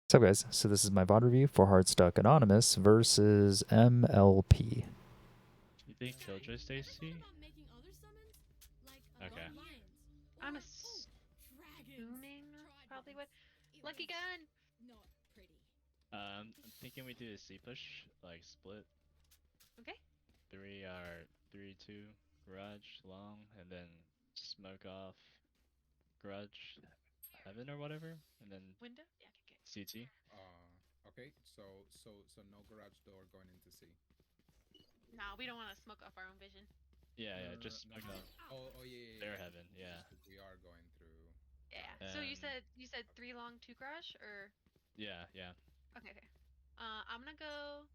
So guys, so this is my VOD review for Hardstuck Anonymous versus MLP. You think Killjoy stays C? Okay. I'm assuming probably would. Lucky gun! I'm thinking we do a C push, like split. Okay. 3 2 garage long, and then smoke off garage heaven or whatever, and then Window? Yeah, okay. CT. Okay. So no garage door going into C. No, we don't want to smoke off our own vision. Yeah, just smoke off Oh yeah. their heaven. Yeah. We are going through. Yeah. So you said 3 long, 2 garage, or? Yeah. Okay. I'm gonna go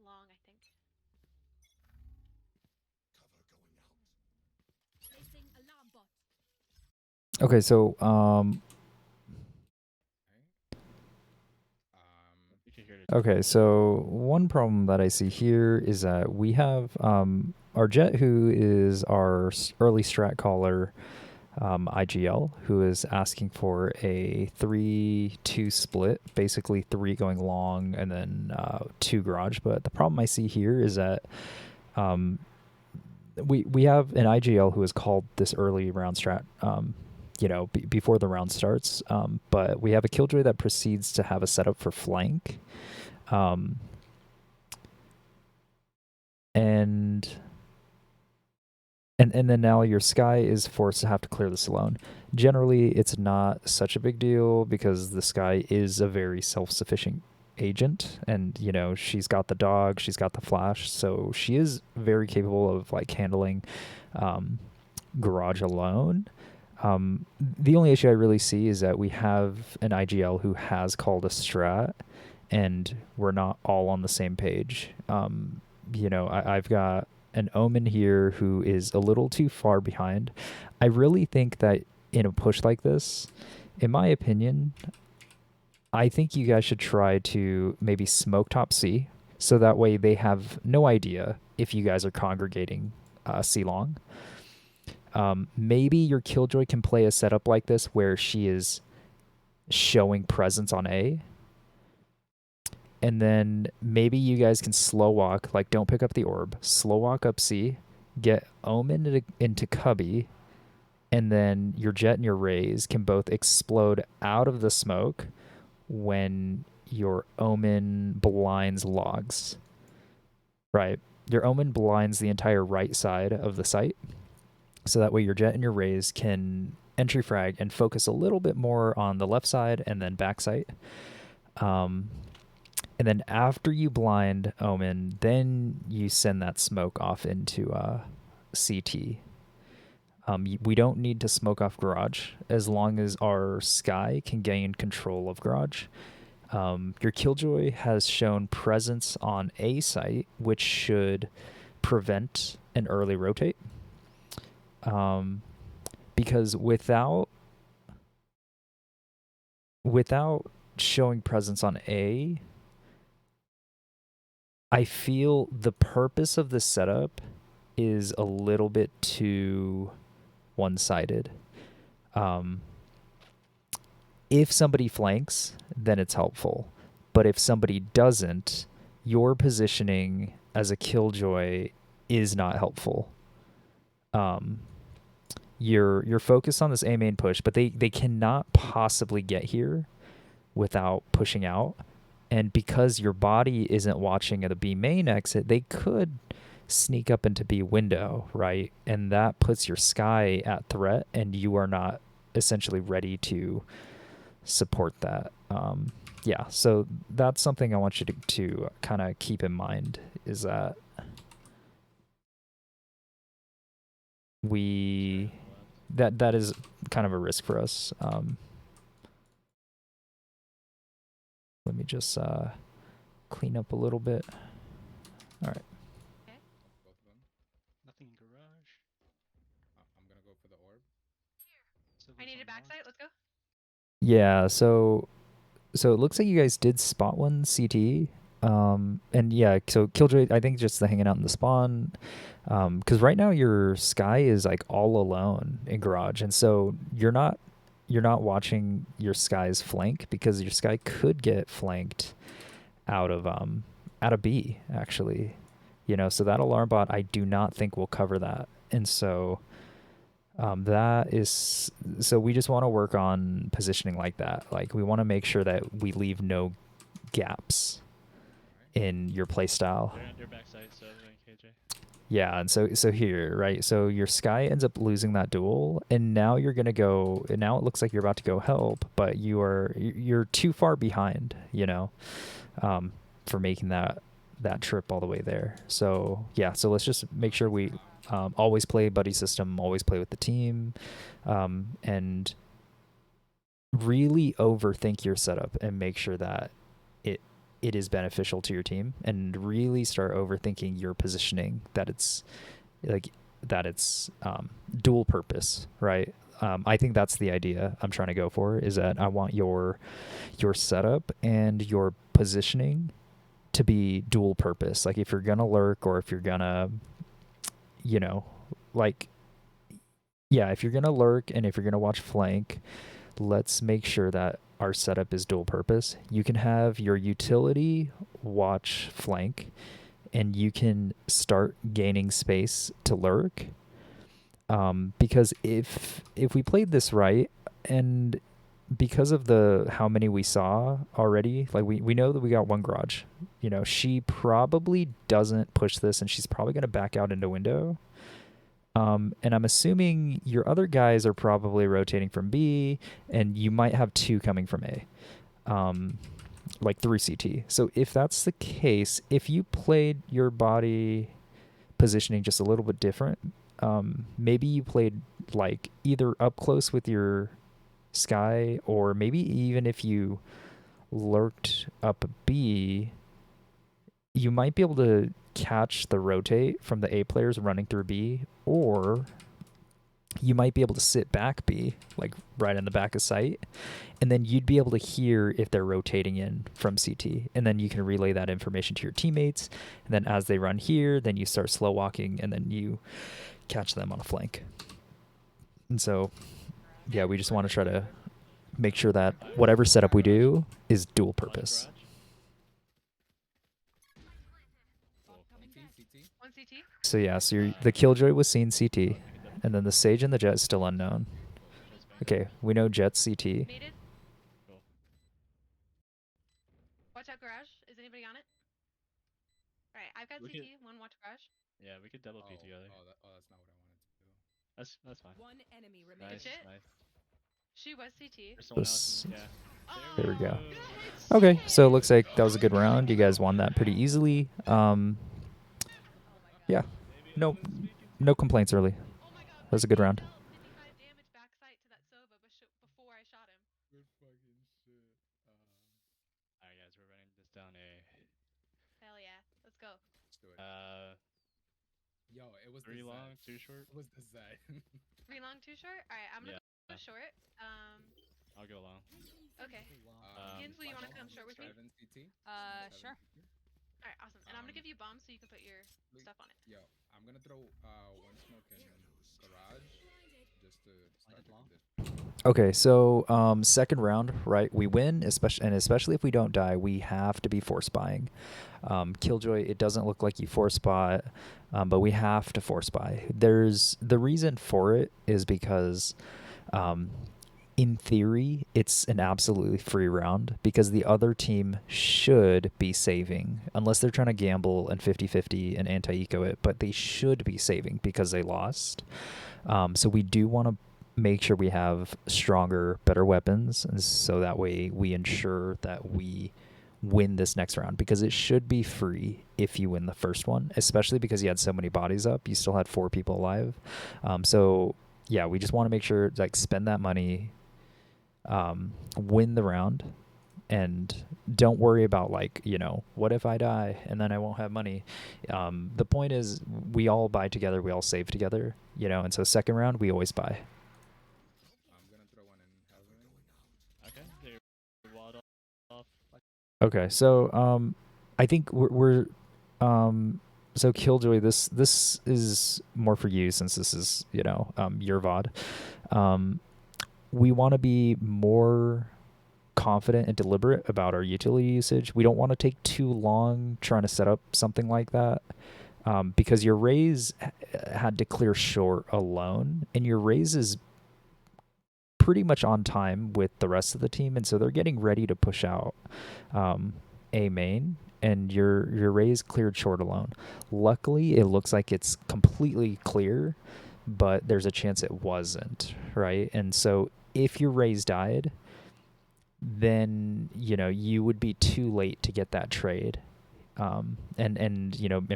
long, I think. Okay, so You can hear it. okay, so one problem that I see here is that we have our Jet, who is our early strat caller, IGL, who is asking for a 3-2 split, basically 3 going long and then 2 garage. But the problem I see here is that we have an IGL who has called this early round strat, before the round starts. But we have a Killjoy that proceeds to have a setup for flank. And then now your Sky is forced to have to clear this alone. Generally, it's not such a big deal because the Sky is a very self-sufficient agent, and she's got the dog, she's got the flash, so she is very capable of like handling garage alone. The only issue I really see is that we have an IGL who has called a strat, and we're not all on the same page. I've got an Omen here who is a little too far behind. I really think that in a push like this, in my opinion, I think you guys should try to maybe smoke top C, so that way they have no idea if you guys are congregating C long. Maybe your Killjoy can play a setup like this where she is showing presence on A, and then maybe you guys can slow walk, like don't pick up the orb, slow walk up C, get Omen into Cubby, and then your Jet and your Rays can both explode out of the smoke when your Omen blinds logs. Right? Your Omen blinds the entire right side of the site, so that way your Jet and your Rays can entry frag and focus a little bit more on the left side and then back site. And then after you blind Omen, then you send that smoke off into CT. We don't need to smoke off garage as long as our Sky can gain control of garage. Your Killjoy has shown presence on A site, which should prevent an early rotate. Because without showing presence on A, I feel the purpose of the setup is a little bit too one-sided. If somebody flanks, then it's helpful. But if somebody doesn't, your positioning as a Killjoy is not helpful. You're focused on this A main push, but they cannot possibly get here without pushing out. And because your body isn't watching at the B main exit, they could sneak up into B window, right? And that puts your Sky at threat, and you are not essentially ready to support that. Yeah, so that's something I want you to kind of keep in mind, is that that is kind of a risk for us. Let me just clean up a little bit. All right. Okay. Both of them. Nothing garage. I'm gonna go for the orb. I need a backside. Let's go. Yeah, so it looks like you guys did spot one CT. And yeah, so Killjoy, I think just the hanging out in the spawn. Because right now your Sky is like all alone in garage, and so you're not you're not watching your Sky's flank, because your Sky could get flanked out of B actually. So that alarm bot, I do not think will cover that. And so that is, so we just want to work on positioning like that. Like, we want to make sure that we leave no gaps in your play style. They're on your backside, so KJ. Yeah, and so here, right? So your Sky ends up losing that duel, and now you're gonna go. And now it looks like you're about to go help, but you're too far behind, for making that trip all the way there. So yeah, so let's just make sure we always play buddy system, always play with the team, and really overthink your setup and make sure that it is beneficial to your team, and really start overthinking your positioning, that it's dual purpose, right? I think that's the idea I'm trying to go for, is that I want your setup and your positioning to be dual purpose. Like, if you're gonna lurk, or if you're gonna, if you're gonna lurk and if you're gonna watch flank, let's make sure that our setup is dual purpose. You can have your utility watch flank, and you can start gaining space to lurk. Because if we played this right, and because of how many we saw already, like, we know that we got one garage. She probably doesn't push this, and she's probably going to back out into window. And I'm assuming your other guys are probably rotating from B, and you might have 2 coming from A, like 3 CT. So if that's the case, if you played your body positioning just a little bit different, maybe you played like either up close with your Sky, or maybe even if you lurked up B, you might be able to catch the rotate from the A players running through B, or you might be able to sit back B, like right in the back of sight, and then you'd be able to hear if they're rotating in from CT, and then you can relay that information to your teammates, and then as they run here, then you start slow walking, and then you catch them on a flank. And so, yeah, we just want to try to make sure that whatever setup we do is dual purpose. One CT. So yeah, so the Killjoy was seen CT, and then the Sage and the Jet is still unknown. Okay, we know Jet's CT. Mated. Cool. Watch out garage. Is anybody on it? Alright, I've got We CT. could- One watch garage. Yeah, we could double P together. That's not what I wanted to do. That's fine. One enemy remaining. Nice, Shit. nice. She was CT. There's someone This- else. Yeah. There we go. Good Okay, so it shit. looks like that was a good round. You guys won that pretty easily. Yeah, no complaints early. Oh my god. That was a good round. 55 damage backside to that Sova before I shot him. Good fucking shit. Alright, guys, we're running this down A. Hell yeah. Let's go. Let's do it. Yo, it was 3 the long, Zed. 2 short. It was the Zed. 3 long, 2 short. Alright, I'm gonna go short. I'll go long. Okay. Kinsley, you wanna come short with me? Seven CT? Sure. Alright, awesome. And I'm gonna give you bombs so you can put your stuff on it. Yo, I'm gonna throw one smoke in garage just to start this. Okay, so second round, right? We win, especially if we don't die, we have to be force buying. Killjoy, it doesn't look like you force buy, but we have to force buy. The reason for it is because in theory, it's an absolutely free round, because the other team should be saving, unless they're trying to gamble and 50-50 and anti-eco it, but they should be saving because they lost. So we do want to make sure we have stronger, better weapons, and so that way we ensure that we win this next round, because it should be free if you win the first one, especially because you had so many bodies up. You still had 4 people alive. So yeah, we just want to make sure, like, spend that money, win the round, and don't worry about, like, what if I die and then I won't have money. The point is, we all buy together, we all save together, and so second round we always buy. I'm gonna throw one in heaven. Okay. Your wall off. Okay, so I think we're so Killjoy, this is more for you, since this is your VOD. we want to be more confident and deliberate about our utility usage. We don't want to take too long trying to set up something like that, because your raise had to clear short alone, and your raise is pretty much on time with the rest of the team, and so they're getting ready to push out a main, and your raise cleared short alone. Luckily, it looks like it's completely clear, but there's a chance it wasn't, right? And so if your raise died, then you would be too late to get that trade. And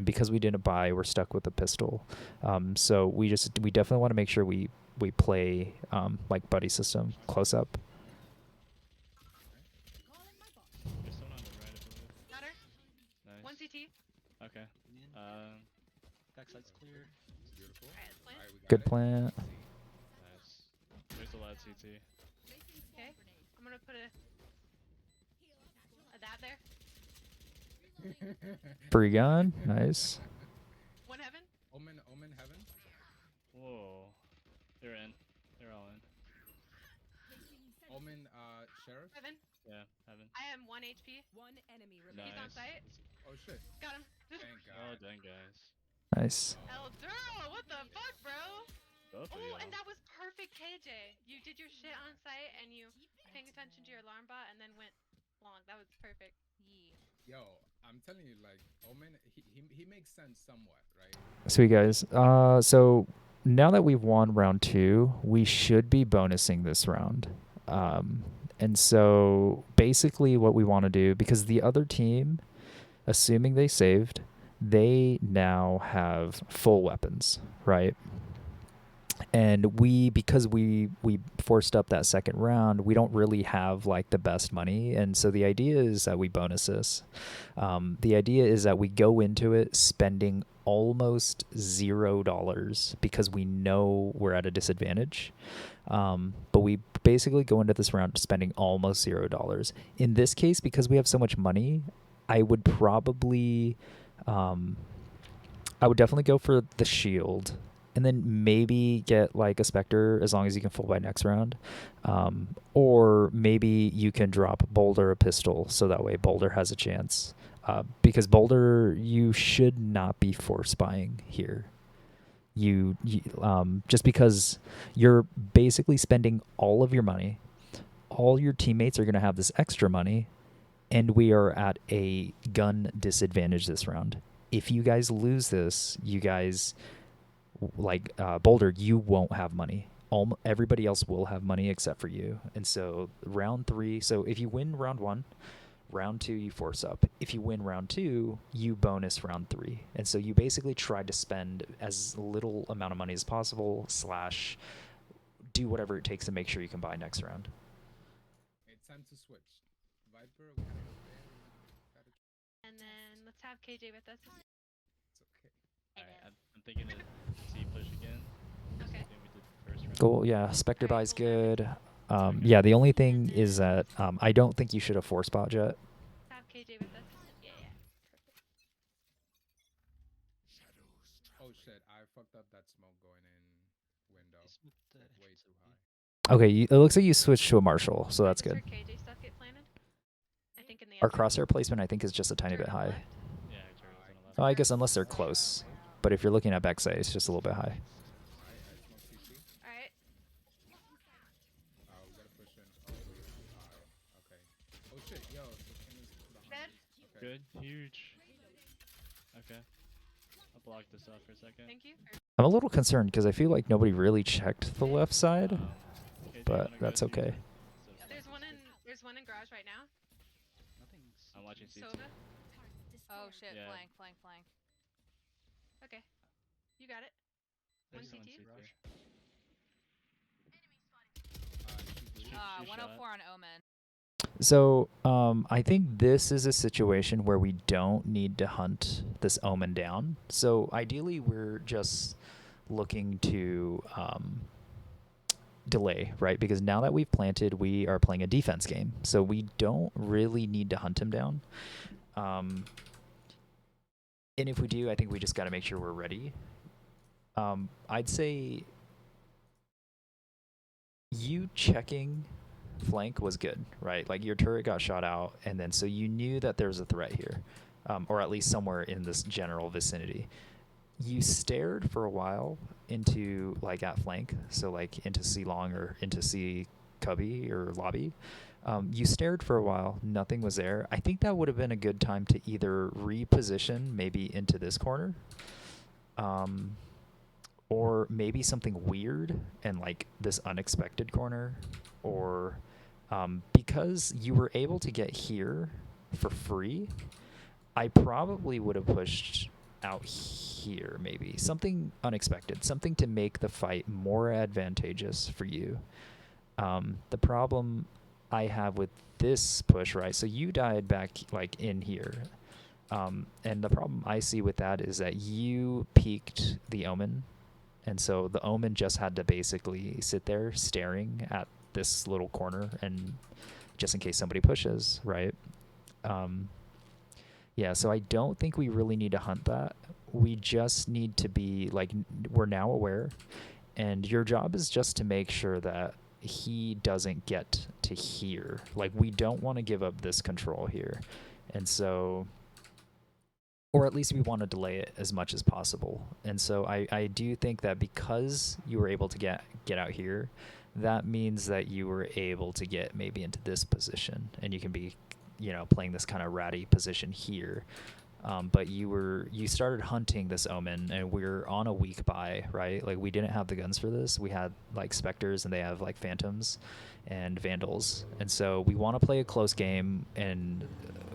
because we didn't buy, we're stuck with a pistol. So we definitely want to make sure we play like buddy system close up. There's someone on the right, I believe. Got her. Nice. 1 CT. Okay. Backside's clear. Beautiful. Alright, let's plant. Alright, we got Good it. plant. Nice. There's a lot of CT. Okay. I'm gonna put a dab there. Free gun. Nice. One heaven. Omen heaven. Whoa. They're in. They're all in. Omen sheriff. Heaven. Yeah, heaven. I am 1 HP. One enemy He's remaining. on Nice. site. Oh shit. Got him. Thank Oh, God. dang, guys. Nice. El Duro, what the fuck, bro? Both of Oh, y'all. and that was perfect, KJ. You did your shit on site, and you paying attention to your alarm bot, and then went long. That was perfect. Yo, I'm telling you, like Omen, he makes sense somewhat, right? Sweet guys. So now that we've won round 2, we should be bonusing this round. And so basically what we want to do, because the other team, assuming they saved, they now have full weapons, right? And because we forced up that second round, we don't really have like the best money, and so the idea is that we bonus this. The idea is that we go into it spending almost $0 because we know we're at a disadvantage, but we basically go into this round spending almost $0. In this case, because we have so much money, I would probably, I would definitely go for the shield, and then maybe get like a Spectre as long as you can full buy next round. Or maybe you can drop Boulder a pistol so that way Boulder has a chance. Because Boulder, you should not be force buying here. You just because you're basically spending all of your money. All your teammates are going to have this extra money, and we are at a gun disadvantage this round. If you guys lose this, you guys... like Boulder, you won't have money. Everybody else will have money except for you. And so round 3, so if you win round 1, round 2 you force up. If you win round 2, you bonus round 3. And so you basically try to spend as little amount of money as possible / do whatever it takes to make sure you can buy next round. It's time to switch. Viper, we have a very And then let's have KJ with us. it's okay. Alright, I'm thinking to see push again. Okay. Same we did first round. Cool. Yeah, Spectre Alright, buy's cool, man. good. Yeah, the only thing is that I don't think you should have force bought yet. Let's have KJ with us. Yeah, yeah. Perfect. Oh shit, I fucked up that smoke going in window. Like, way too high. Okay, it looks like you switched to a Marshall, so that's Where good. does your KJ stuff get planted? I think in the Our end. crosshair placement, I think, is just a tiny Turret bit on the high. left. Yeah, turret's on the left. Oh, I guess unless they're close. But if you're looking at backside, it's just a little bit high. I smoke CT. Alright. We gotta push in. Oh, we're too high. Okay. Oh shit, yo, so Kim is behind. Dead. Okay. Good, huge. Okay. I'll block this off for a second. Thank you. I'm a little concerned because I feel like nobody really checked the left side, Okay, do you but wanna go that's to- okay. So- There's one in garage right now. I'm watching CT. Sova. Oh shit, Yeah. flank. Okay. You got it. There's One someone CT. CT. She's blue. 104 on Omen. So I think this is a situation where we don't need to hunt this Omen down. So ideally, we're just looking to delay, right? Because now that we've planted, we are playing a defense game. So we don't really need to hunt him down. And if we do, I think we just got to make sure we're ready. I'd say you checking flank was good, right? Like your turret got shot out, and then so you knew that there's a threat here, or at least somewhere in this general vicinity. You stared for a while into like at flank, so like into C long or into C cubby or lobby. You stared for a while, nothing was there. I think that would have been a good time to either reposition maybe into this corner, or maybe something weird and like this unexpected corner, or because you were able to get here for free, I probably would have pushed out here, maybe something unexpected, something to make the fight more advantageous for you. The problem I have with this push, right? So you died back like in here. And the problem I see with that is that you peeked the Omen. And so the Omen just had to basically sit there staring at this little corner, and just in case somebody pushes, right? Yeah, so I don't think we really need to hunt that. We just need to be like, we're now aware, and your job is just to make sure that he doesn't get to here. Like, we don't want to give up this control here. And so, or at least we want to delay it as much as possible. And so I do think that because you were able to get out here, that means that you were able to get maybe into this position, and you can be, you know, playing this kind of ratty position here. But you started hunting this Omen, and we're on a weak buy, right? Like, we didn't have the guns for this. We had like Spectres, and they have like Phantoms and Vandals. And so we want to play a close game, and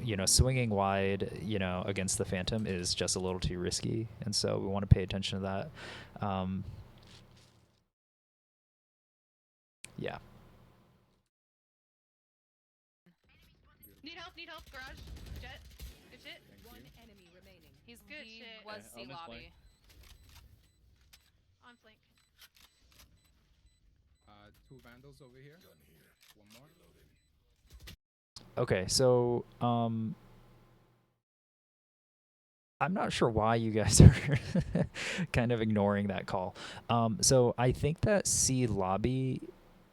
you know, swinging wide, you know, against the Phantom is just a little too risky. And so we want to pay attention to that. Yeah. Need help, garage, jet, good shit. One enemy remaining. He's Good he shit. was Okay, C on this lobby. flank. On flank. Two vandals over here. One more. Okay, so I'm not sure why you guys are kind of ignoring that call. So I think that C lobby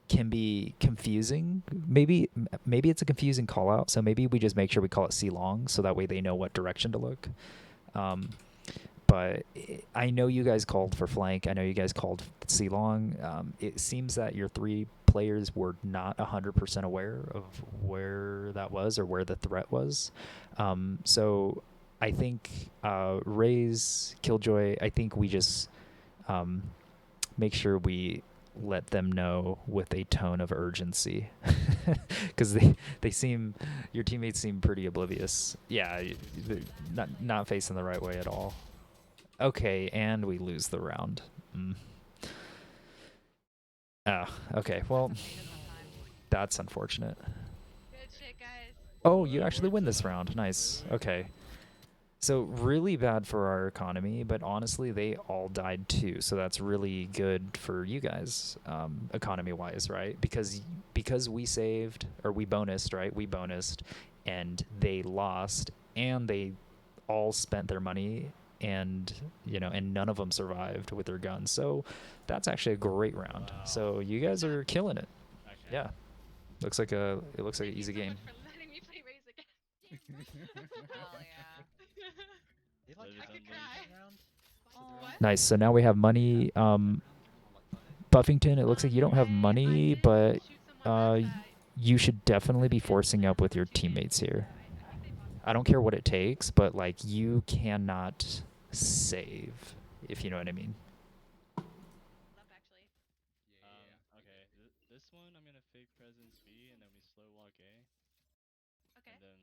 can be confusing. Maybe it's a confusing call out. So maybe we just make sure we call it C long, so that way they know what direction to look. But I know you guys called for flank. I know you guys called C long. It seems that your three players were not 100% aware of where that was or where the threat was. So I think Ray's Killjoy, I think we just make sure we let them know with a tone of urgency, because they seem, your teammates seem pretty oblivious. Yeah, not facing the right way at all. Okay, and we lose the round. Okay, well, that's unfortunate. Good shit, guys. Oh, you actually win this round. Nice. Okay. So really bad for our economy, but honestly, they all died too. So that's really good for you guys, economy-wise, right? Because we saved, or we bonused, right? We bonused, and they lost, and they all spent their money, and you know, and none of them survived with their guns. So that's actually a great round. Wow. So you guys are killing it. Okay. Yeah. It looks like an Thank you easy so game. much for letting me play Raze again. Hell yeah. He like I his could own cry. lane round? What? Nice. So now we have money. Buffington, it looks like you don't have Ray, I money, did but shoot someone uh, you should definitely be forcing up with your teammates here. I don't care what it takes, but like, you cannot save, if you know what I mean. Up, actually. Okay. This one I'm gonna fake presence B, and then we slow walk A. Okay. And then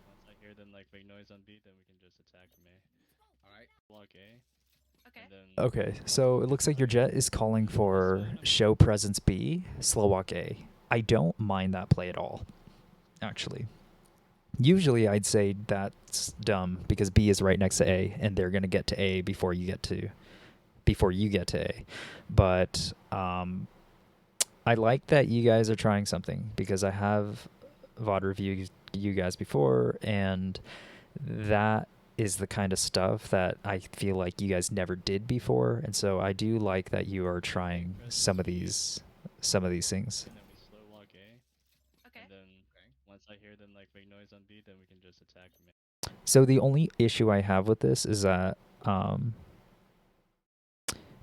once I hear them like make noise on B, then we can just attack from A. Alright. Walk A. Okay. And then Okay, so it looks like your jet is calling for show presence B, slow walk A. I don't mind that play at all, actually. Usually I'd say that's dumb because B is right next to A, and they're going to get to A before you get to A. But I like that you guys are trying something, because I have VOD reviewed you guys before, and that is the kind of stuff that I feel like you guys never did before. And so I do like that you are trying some of these some of these things. And then we slow walk A. Okay. And then once I hear them like make noise on B, then we can just attack them. So the only issue I have with this is that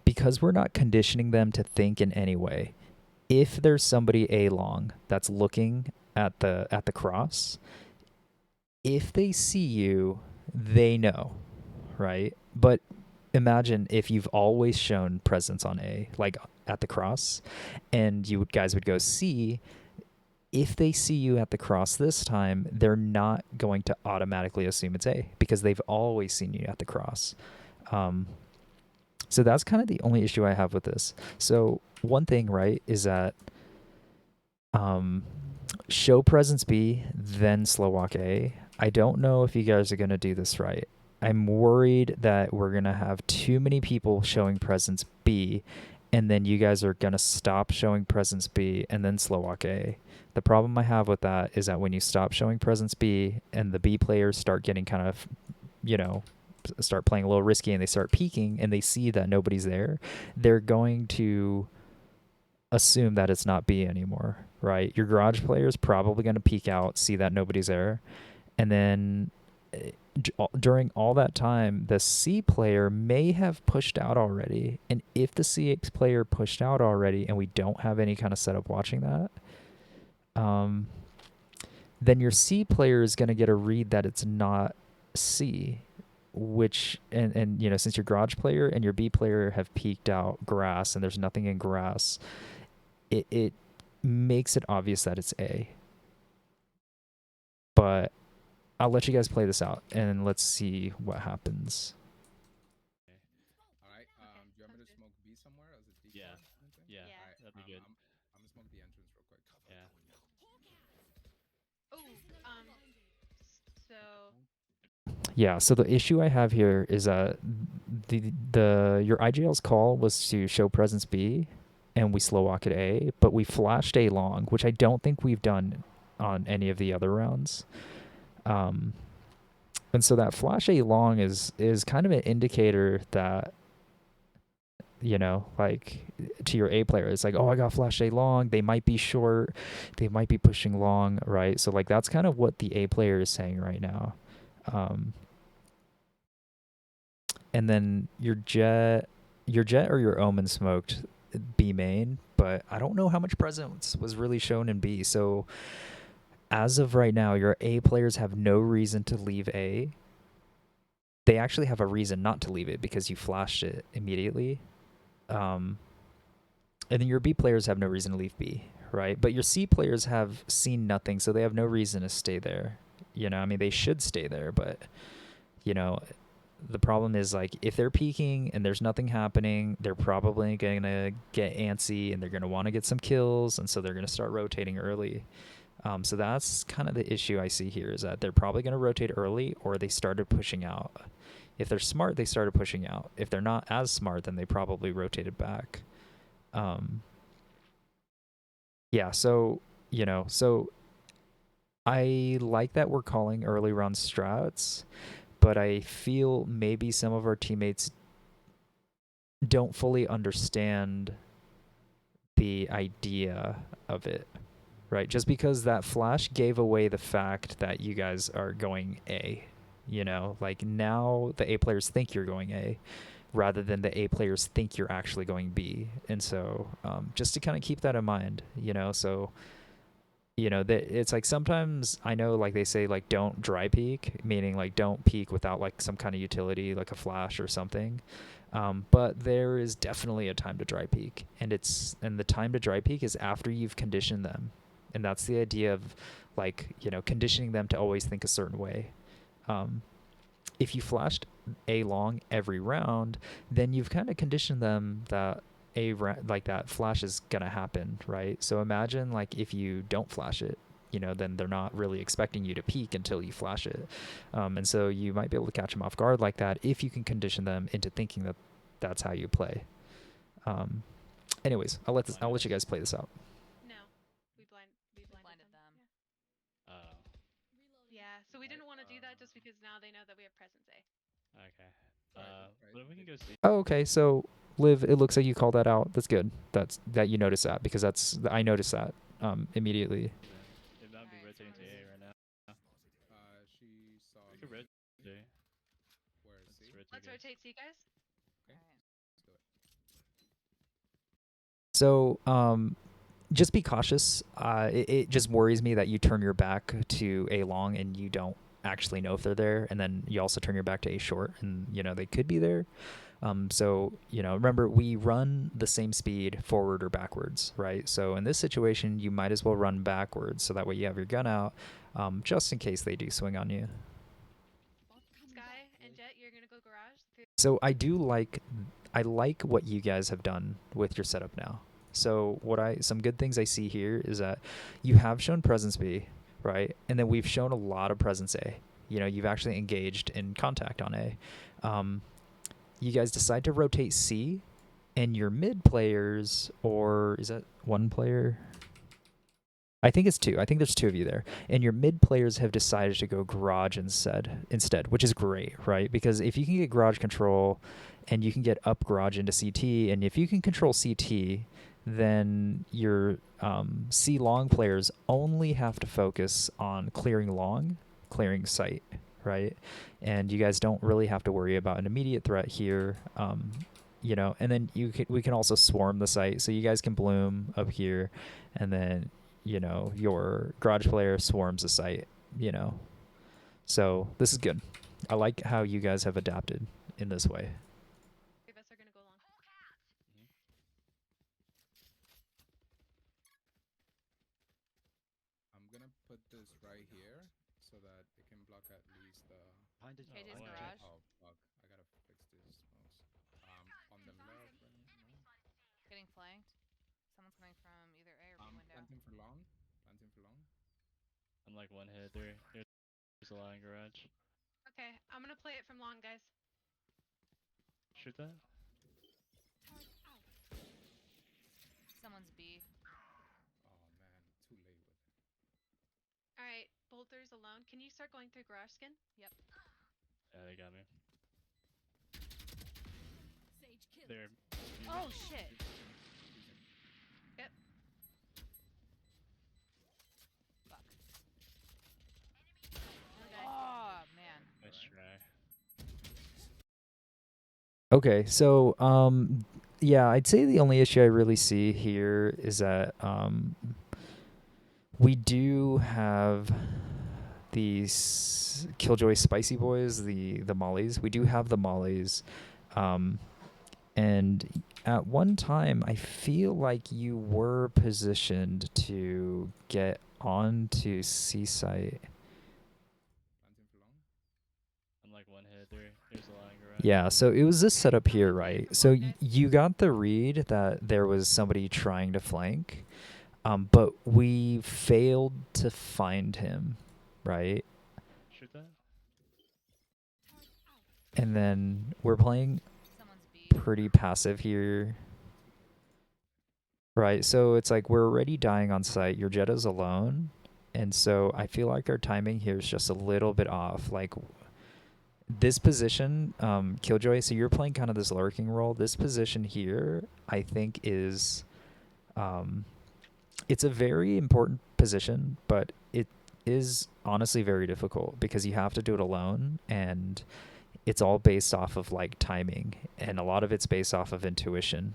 because we're not conditioning them to think in any way, if there's somebody A long that's looking at the cross, if they see you, they know, right? But imagine if you've always shown presence on A, like at the cross, and you guys would go C. If they see you at the cross this time, they're not going to automatically assume it's A because they've always seen you at the cross. So that's kind of the only issue I have with this. So one thing, right, is that show presence B, then slow walk A. I don't know if you guys are going to do this right. I'm worried that we're going to have too many people showing presence B, and then you guys are going to stop showing presence B and then slow walk A. The problem I have with that is that when you stop showing presence B and the B players start getting kind of, start playing a little risky and they start peeking and they see that nobody's there, they're going to assume that it's not B anymore, right? Your garage player is probably going to peek out, see that nobody's there, and then during all that time, the C player may have pushed out already. And if the CX player pushed out already and we don't have any kind of setup watching that, then your C player is going to get a read that it's not C, which, and since your garage player and your B player have peeked out grass and there's nothing in grass, it makes it obvious that it's A. But I'll let you guys play this out and let's see what happens. Alright, do you want me to smoke B somewhere as a T Yeah. spot or anything? Yeah, Yeah. that'd be good. I'm gonna smoke the entrance real quick. Yeah. Oh, so Yeah, so the issue I have here is your IGL's call was to show presence B and we slow walk at A, but we flashed A long, which I don't think we've done on any of the other rounds. And so that flash A long is kind of an indicator that, like to your A player, it's like, oh, I got flash A long. They might be short. They might be pushing long, right? So like that's kind of what the A player is saying right now. And then your jet or your omen smoked B main, but I don't know how much presence was really shown in B. So as of right now, your A players have no reason to leave A. They actually have a reason not to leave it because you flashed it immediately. And then your B players have no reason to leave B, right? But your C players have seen nothing, so they have no reason to stay there. I mean, they should stay there, but, the problem is, like, if they're peeking and there's nothing happening, they're probably going to get antsy and they're going to want to get some kills, and so they're going to start rotating early. So that's kind of the issue I see here, is that they're probably going to rotate early or they started pushing out. If they're smart, they started pushing out. If they're not as smart, then they probably rotated back. Yeah, so I like that we're calling early round strats, but I feel maybe some of our teammates don't fully understand the idea of it, right? Just because that flash gave away the fact that you guys are going A, like now the A players think you're going A rather than the A players think you're actually going B. And so just to kind of keep that in mind, so it's like sometimes I know, like they say, like don't dry peek, meaning like don't peek without like some kind of utility like a flash or something. But there is definitely a time to dry peek, and the time to dry peek is after you've conditioned them, and that's the idea of like conditioning them to always think a certain way. If you flashed A long every round, then you've kind of conditioned them that like that flash is gonna happen, right? So imagine like if you don't flash it, then they're not really expecting you to peek until you flash it, and so you might be able to catch them off guard like that if you can condition them into thinking that that's how you play. Anyways, I'll let you guys play this out. no, we blinded them. Yeah. Oh. Yeah. So we didn't want to do that just because now they know that we have presence A. Okay. Right, But we can go see. Oh, okay. So Liv, it looks like you called that out. That's good. That you noticed that, because I noticed that immediately. Yeah. It might be Alright, rotating to A right now. She saw We could me. rotate. Where is Let's she? rotate. Let's A. rotate C, guys. Okay. Alright. Let's do it. So just be cautious. It just worries me that you turn your back to A long and you don't actually know if they're there, and then you also turn your back to A short, and they could be there. So remember, we run the same speed forward or backwards, right? So in this situation, you might as well run backwards, so that way you have your gun out, just in case they do swing on you. Sky and Jet, you're gonna go garage. So I like what you guys have done with your setup now. So some good things I see here is that you have shown presence B, right? And then we've shown a lot of presence A. You've actually engaged in contact on A. You guys decide to rotate C, and your mid players, or is that one player? I think it's two. I think there's two of you there. And your mid players have decided to go garage instead, which is great, right? Because if you can get garage control and you can get up garage into CT, and if you can control CT, then your C long players only have to focus on clearing long, clearing site, right? And you guys don't really have to worry about an immediate threat here. And then we can also swarm the site, so you guys can bloom up here, and then your garage player swarms the site. So this is good. I like how you guys have adapted in this way. Three of us are gonna go long. I'm gonna put this right here so that it can block at least the. Behind it. KJ's Oh, garage. Oh fuck! I gotta fix this mouse. On the left. No. Getting flanked. Someone's coming from either A or B window. Planting for long. Planting for long. I'm like one hit. There's a lot in garage. Okay, I'm gonna play it from long, guys. Shoot that. Someone's B. Oh man, too late with it. All right, Bolter's alone. Can you start going through garage skin? Yep. Yeah, they got me. They're. Oh shit. Yep. Fuck. Okay. Oh man. Nice try. Okay, so yeah, I'd say the only issue I really see here is that we do have these Killjoy Spicy Boys, the mollies. We do have the mollies, and at one time I feel like you were positioned to get onto Seaside. Planting for long. I'm like one hit. There's a lot in garage. Yeah, so it was this setup here, right? So you got the read that there was somebody trying to flank, but we failed to find him, right? Shoot that. And then we're playing Someone's B. pretty passive here, right? So it's like we're already dying on site. Your Jetta's alone, and so I feel like our timing here is just a little bit off. Like this position, Killjoy, so you're playing kind of this lurking role. This position here, I think, is it's a very important position, but it is honestly very difficult because you have to do it alone, and it's all based off of like timing, and a lot of it's based off of intuition,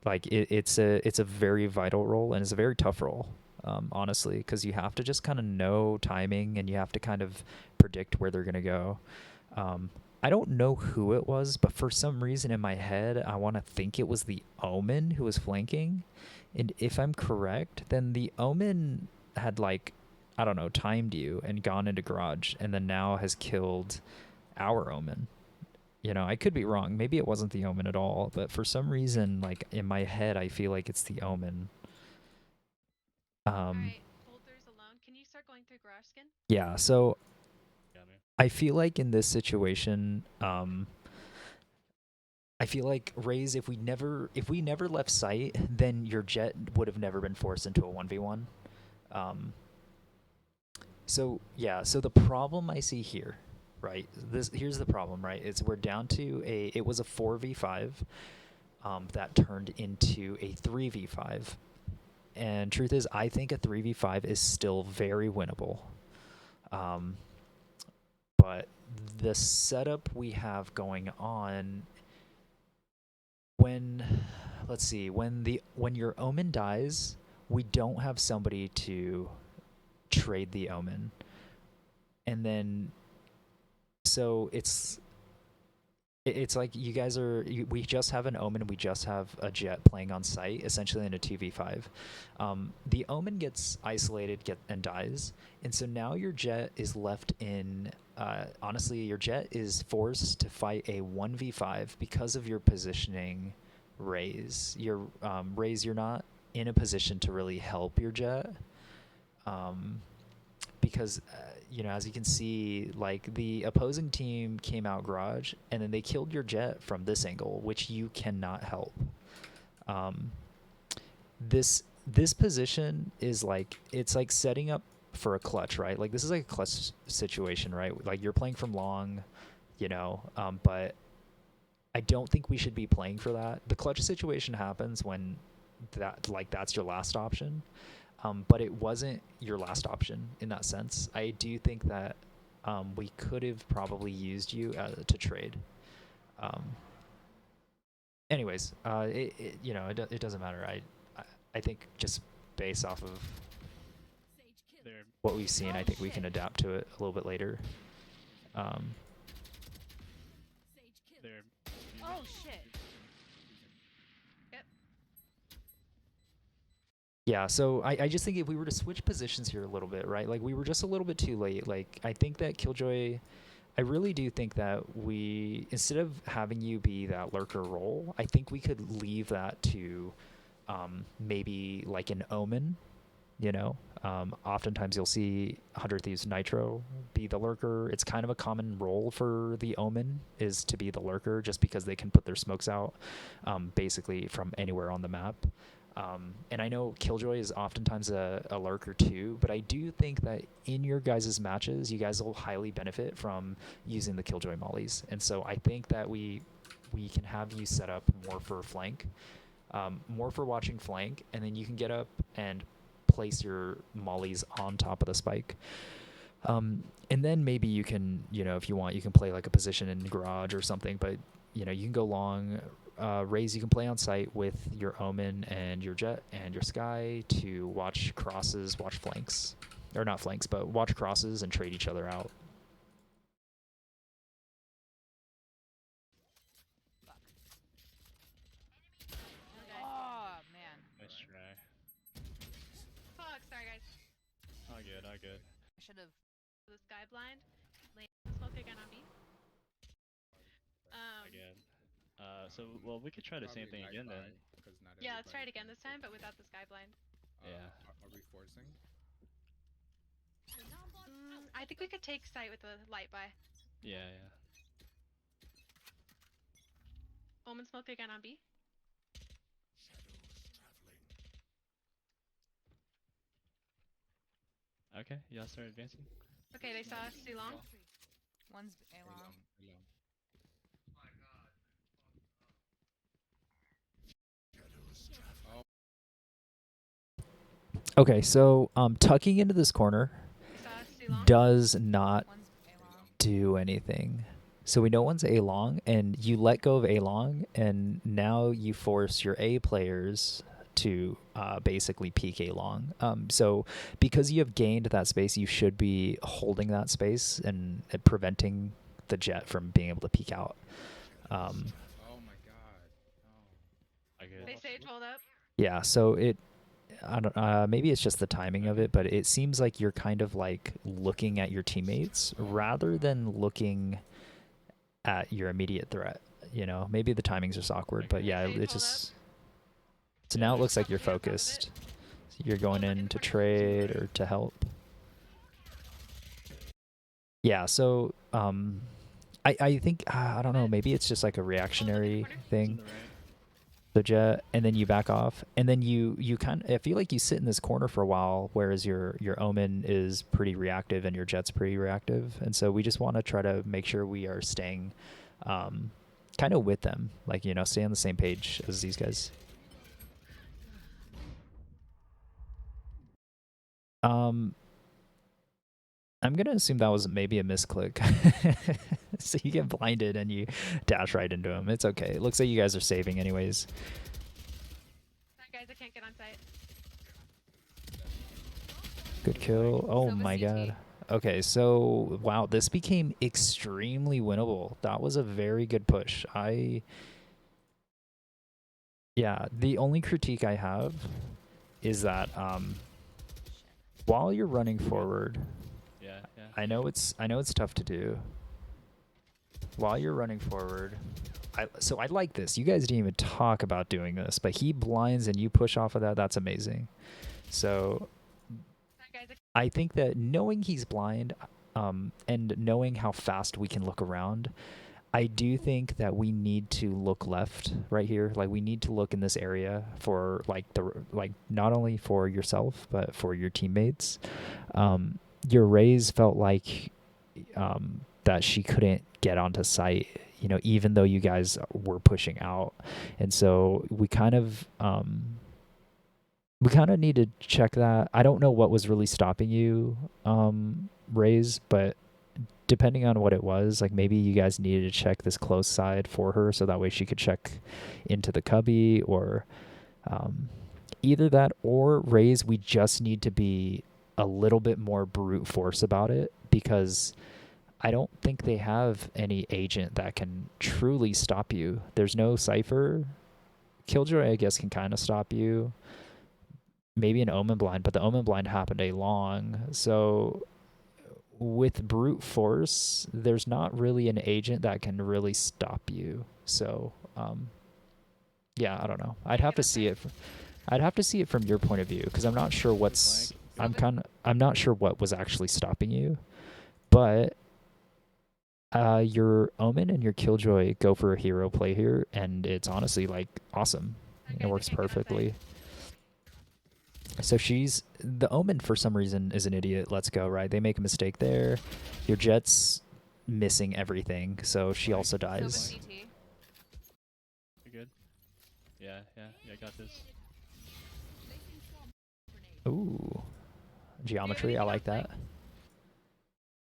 like it's a very vital role, and it's a very tough role, honestly, because you have to just kind of know timing, and you have to kind of predict where they're going to go. I don't know who it was, but for some reason in my head, I want to think it was the Omen who was flanking. And if I'm correct, then the Omen had I don't know, timed you and gone into garage, and then now has killed our Omen. I could be wrong. Maybe it wasn't the Omen at all, but for some reason, in my head, I feel like it's the Omen. All right, Bolter's alone. Can you start going through garage skin? Yeah, so Got me. I feel like in this situation, I feel like Raze, if we never left site, then your Jet would have never been forced into a 1v1. So the problem I see here right? Here's the problem, right? It's we're down to it was a 4v5 that turned into a 3v5. And truth is, I think a 3v5 is still very winnable. But the setup we have going on when your omen dies, we don't have somebody to trade the omen. And then so it's like you guys we just have an omen, we just have a jet playing on site, essentially in a 2v5. The omen gets isolated and dies, and so now your jet is left in honestly, your jet is forced to fight a 1v5 because of your positioning. Raise you're not in a position to really help your jet, because as you can see, like, the opposing team came out garage and then they killed your jet from this angle, which you cannot help. This position is like, it's like setting up for a clutch, right? Like, this is like a clutch situation, right? Like, you're playing from long, but I don't think we should be playing for that. The clutch situation happens when that's your last option. But it wasn't your last option in that sense. I do think that we could have probably used you to trade. Anyways, it doesn't matter. I think just based off of They're what we've seen, I think we can adapt to it a little bit later. they're Oh shit. Yep. Yeah, so I just think if we were to switch positions here a little bit, right? Like, we were just a little bit too late. Like, I think that Killjoy, I really do think that we, instead of having you be that lurker role, I think we could leave that to maybe like an Omen, oftentimes you'll see 100 Thieves Nitro be the lurker. It's kind of a common role for the Omen, is to be the lurker, just because they can put their smokes out basically from anywhere on the map. And I know Killjoy is oftentimes a lurker too, but I do think that in your guys' matches, you guys will highly benefit from using the Killjoy mollies. And so I think that we can have you set up more for flank, more for watching flank, and then you can get up and place your mollies on top of the spike. And then maybe you can, if you want, you can play like a position in garage or something, but you can go long. Raze, you can play on site with your Omen and your Jet and your Sky to watch crosses, watch flanks. Or not flanks, but watch crosses and trade each other out. Oh man. nice try. Fuck, sorry guys. All good, all good. I should have. The sky blind. Lane smoke again on B. Again. Well, we could try the same thing again then. Yeah, let's try it again this time, but without the sky blind. Yeah. Are we forcing? I think we could take sight with the light by. Yeah, yeah. Omen smoke again on B. Okay, y'all start advancing. Okay, they saw us too long. One's a long. Okay, so tucking into this corner They saw us too long. does not One's a long. do anything. So we know one's A long, and you let go of A long, and now you force your A players to basically peek A long. So because you have gained that space, you should be holding that space and preventing the Jet from being able to peek out. Oh my god. No. I get They sage hold up. Yeah, so I don't. Maybe it's just the timing of it, but it seems like you're kind of like looking at your teammates rather than looking at your immediate threat. Maybe the timing's just awkward, but yeah, Sage it's hold just. So now it looks like you're focused. So you're going in to trade or to help. Yeah. So I think I don't know. Maybe it's just like a reactionary in thing. the right. the jet, and then you back off, and then you kind of, I feel like you sit in this corner for a while, whereas your omen is pretty reactive and your jet's pretty reactive, and so we just want to try to make sure we are staying kind of with them, like, you know, stay on the same page as these guys. I'm gonna assume that was maybe a misclick. So you get blinded and you dash right into him. It's okay. It looks like you guys are saving anyways. Sorry guys, I can't get on site. Good kill. Oh Silva my CT. god. Okay, so wow, this became extremely winnable. That was a very good push. Yeah, the only critique I have is that while you're running forward, Yeah, yeah. I know it's tough to do. While you're running forward, so I like this. You guys didn't even talk about doing this, but he blinds and you push off of that. That's amazing. So Sorry guys, I think that knowing he's blind, and knowing how fast we can look around, I do think that we need to look left right here. Like, we need to look in this area for like not only for yourself but for your teammates. Your Raze felt like that she couldn't get onto site, you know, even though you guys were pushing out, and so we kind of need to check that. I don't know what was really stopping you, Raze, but depending on what it was, like maybe you guys needed to check this close side for her so that way she could check into the cubby, or either that, or Raze, we just need to be a little bit more brute force about it, because I don't think they have any agent that can truly stop you. There's no Cypher. Killjoy, I guess, can kind of stop you. Maybe an Omen blind, but the Omen blind happened a long. So with brute force, there's not really an agent that can really stop you. So yeah, I don't know. I'd have to see it. I'd have to see it from your point of view, because I'm not sure what's. I'm not sure what was actually stopping you, but your Omen and your Killjoy go for a hero play here, and it's honestly like awesome. It works perfectly. So the Omen for some reason is an idiot. Let's go, right? They make a mistake there. Your Jet's missing everything, so she also Silva dies. CT. You good? Yeah, I got this. Ooh, geometry. I like that.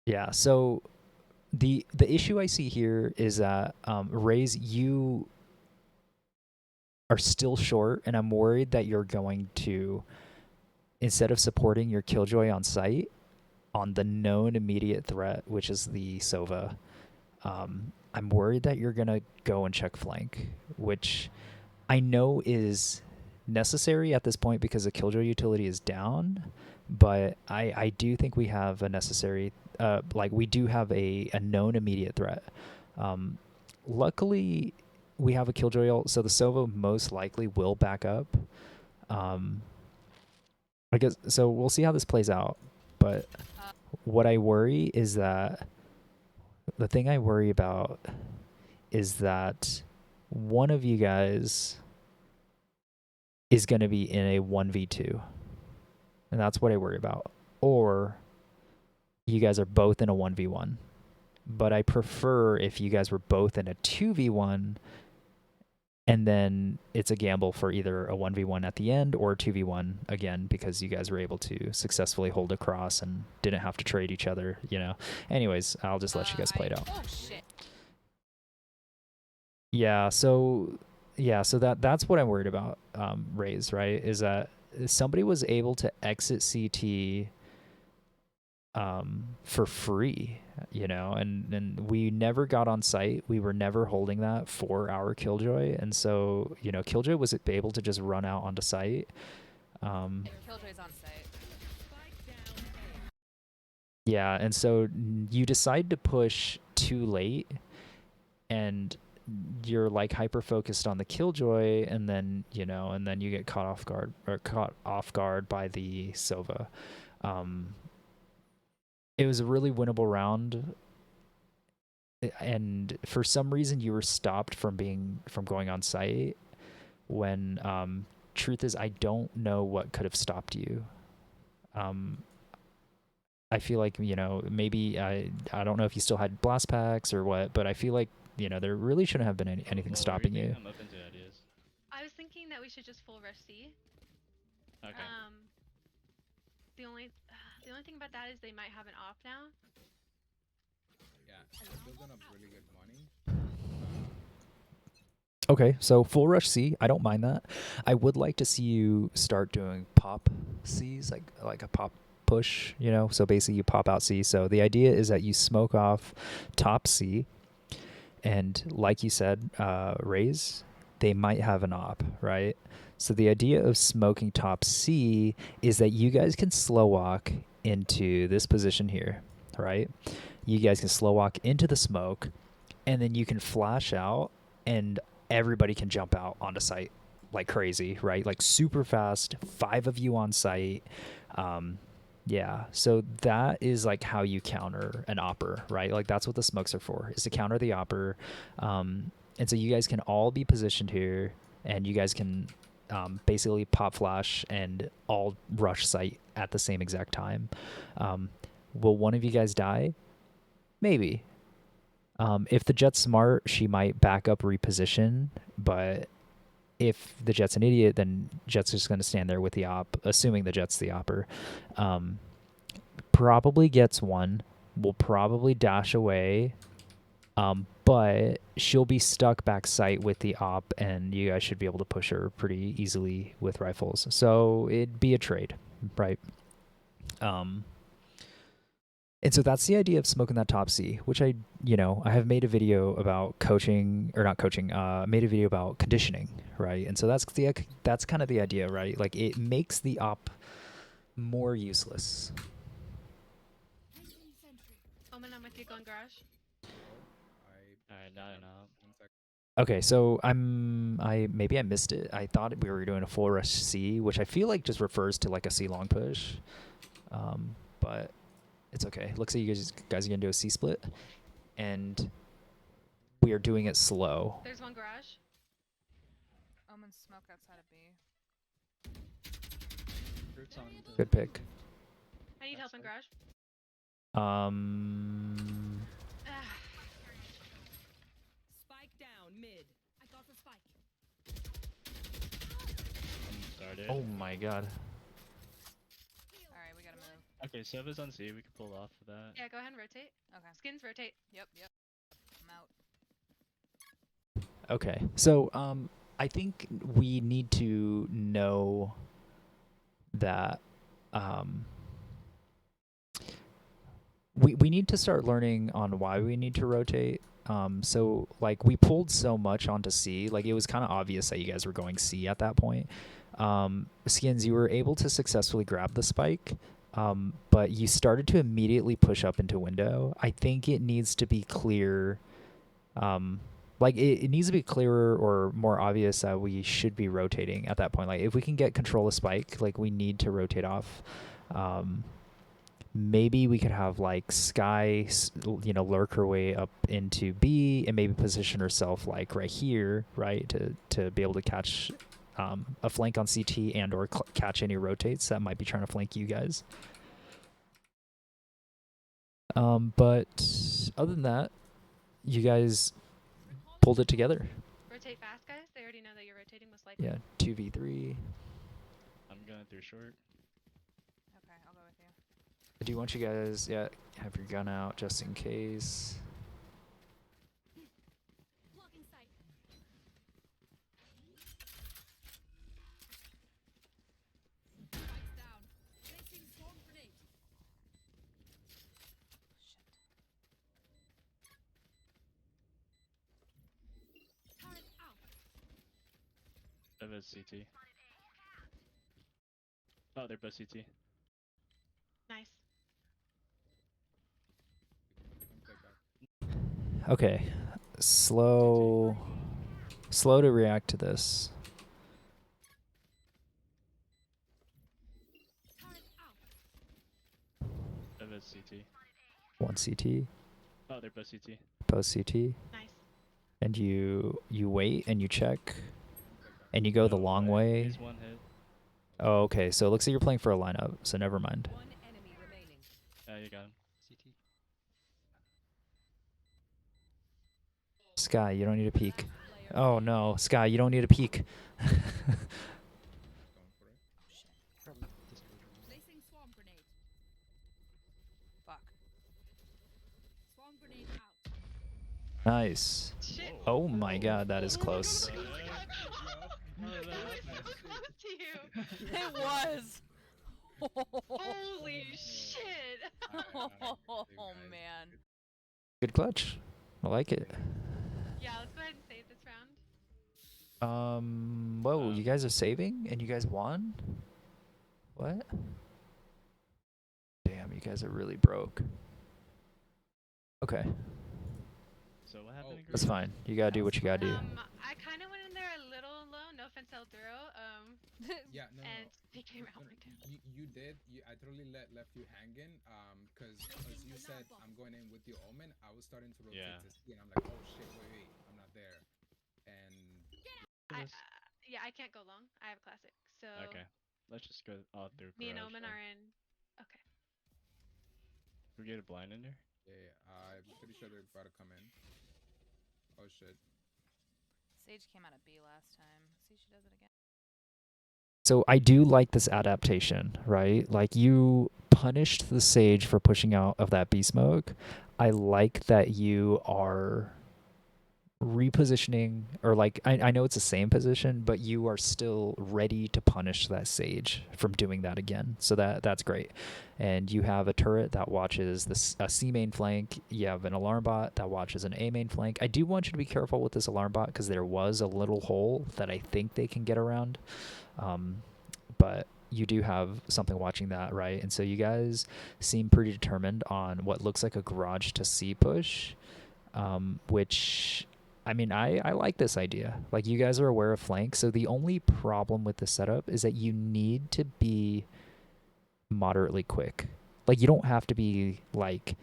Yeah. So the issue I see here is that Raze, you are still short, and I'm worried that you're going to, instead of supporting your Killjoy on site on the known immediate threat, which is the Sova, I'm worried that you're going to go and check flank, which I know is necessary at this point because the Killjoy utility is down, but I do think we have a necessary, we do have a known immediate threat. Luckily, we have a Killjoy ult, so the Sova most likely will back up. I guess so. We'll see how this plays out. But what I worry is that the thing I worry about is that one of you guys is going to be in a 1v2. And that's what I worry about. Or you guys are both in a 1v1. But I prefer if you guys were both in a 2v1, and then it's a gamble for either a 1v1 at the end or a 2v1 again, because you guys were able to successfully hold across and didn't have to trade each other, you know. Anyways, I'll just let you guys play it out. Oh shit. Yeah, so that's what I'm worried about, Raze, right? Is that somebody was able to exit CT for free, you know, and we never got on site. We were never holding that for our Killjoy, and so, you know, Killjoy was able to just run out onto site. Killjoy's on site. Yeah, and so you decide to push too late, and you're like hyper focused on the Killjoy, and then, you know, and then you get caught off guard by the Sova. It was a really winnable round, and for some reason you were stopped from going on site. when truth is I don't know what could have stopped you. I feel like, you know, maybe I don't know if you still had blast packs or what, but I feel like, you know, there really shouldn't have been anything Well, stopping everything, you. I'm open to ideas. I was thinking that we should just full rush C. Okay. The only thing about that is they might have an op now. Yeah, we're building up really good money. Okay, so full rush C, I don't mind that. I would like to see you start doing pop Cs, like a pop push, you know. So basically, you pop out C. So the idea is that you smoke off top C, and like you said, Raze, they might have an op, right? So the idea of smoking top C is that you guys can slow walk into this position here, right? You guys can slow walk into the smoke, and then you can flash out, and everybody can jump out onto site like crazy, right? Like super fast, 5 of you on site. Yeah, so that is like how you counter an opper, right? Like that's what the smokes are for, is to counter the opper. And so you guys can all be positioned here, and you guys can basically pop flash and all rush site at the same exact time. Will one of you guys die? Maybe. If the Jet's smart, she might back up reposition, but if the Jet's an idiot, then Jet's just going to stand there with the op, assuming the Jet's the opper. Probably gets one, will probably dash away, but she'll be stuck back sight with the op, and you guys should be able to push her pretty easily with rifles. So it'd be a trade, right? And so that's the idea of smoking that top C, which I have made a video about coaching, or not coaching, made a video about conditioning, right? And so that's kind of the idea, right? Like it makes the op more useless. Omen, I'm with you, going garage. Alright, not an op. Okay, so maybe I missed it. I thought we were doing a full rush C, which I feel like just refers to like a C long push, but it's okay. Looks like you guys are gonna do a C split, and we are doing it slow. There's one garage. Omen smoke outside of B. Roots on the Good pick. I need help in garage. Spike down mid. I got the spike. started. Oh my god. Alright, we gotta move. Okay, so if it's on C, we can pull off of that. Yeah, go ahead and rotate. Okay. Skins rotate. Yep. I'm out. Okay, so I think we need to know that we need to start learning on why we need to rotate. So like we pulled so much onto C, like it was kind of obvious that you guys were going C at that point. Skins, you were able to successfully grab the spike, but you started to immediately push up into window. I think it needs to be clear. Like it needs to be clearer or more obvious that we should be rotating at that point. Like if we can get control of spike, like we need to rotate off. Maybe we could have like Sky, lurk her way up into B and maybe position herself like right here, right, to be able to catch a flank on CT and or catch any rotates that might be trying to flank you guys. But other than that, you guys pulled it together. Rotate fast, guys. They already know that you're rotating, most likely. Yeah, 2v3. I'm going through short. Okay, I'll go with you. I do want you guys, have your gun out just in case. Blocking sight. Spike's down. Placing swarm grenade. Turret out. If it's CT. Oh, they're both CT. Nice. Okay, slow to react to this. Turret out. If it's CT. One CT, Oh, they're both CT. both CT, Nice. and you wait and you check, and you go the No long way. way. He's one hit. Oh, okay. So it looks like you're playing for a lineup. So never mind. One enemy remaining. Yeah, you got him. CT. Sky, you don't need a peek. Last player Oh standing. no, Sky, you don't need a peek. Going for it. Oh shit. Probably Discord or not. Placing swarm grenade. Fuck. Swarm grenade out. Nice. Shit. Oh my god, that is Oh my God, close. oh my God. Oh, that That was was nice. so close to you. It was. Holy shit. Oh man. Good clutch. I like it. Yeah, let's go ahead and save this round. Whoa, you guys are saving and you guys won? What? Damn, you guys are really broke. Okay, So what happened? Oh, in that's group? fine. You gotta do what you gotta do. I kind of went in there a little low. No offense, El Duro. Yeah, no, And no. they came out No, no, like that. you did. I totally left you hanging. Cause as you said, I'm going in with the Omen. I was starting to rotate Yeah. to see, and I'm like, oh shit, wait, I'm not there. And Yes. Yeah, I can't go long. I have a classic. So Okay. Let's just go all through. me and garage Omen then. are in. Okay. Can we get a blind in there? yeah, I'm pretty sure they're about to come in. Oh shit. Sage came out of B last time. See if she does it again. So I do like this adaptation, right? Like you punished the Sage for pushing out of that B smoke. I like that you are repositioning, or like I know it's the same position, but you are still ready to punish that Sage from doing that again. So that's great. And you have a turret that watches a C main flank. You have an alarm bot that watches an A main flank. I do want you to be careful with this alarm bot because there was a little hole that I think they can get around. But you do have something watching that, right? And so you guys seem pretty determined on what looks like a garage to C push, which, I mean, I like this idea. Like, you guys are aware of flank, so the only problem with the setup is that you need to be moderately quick. Like, you don't have to be, like,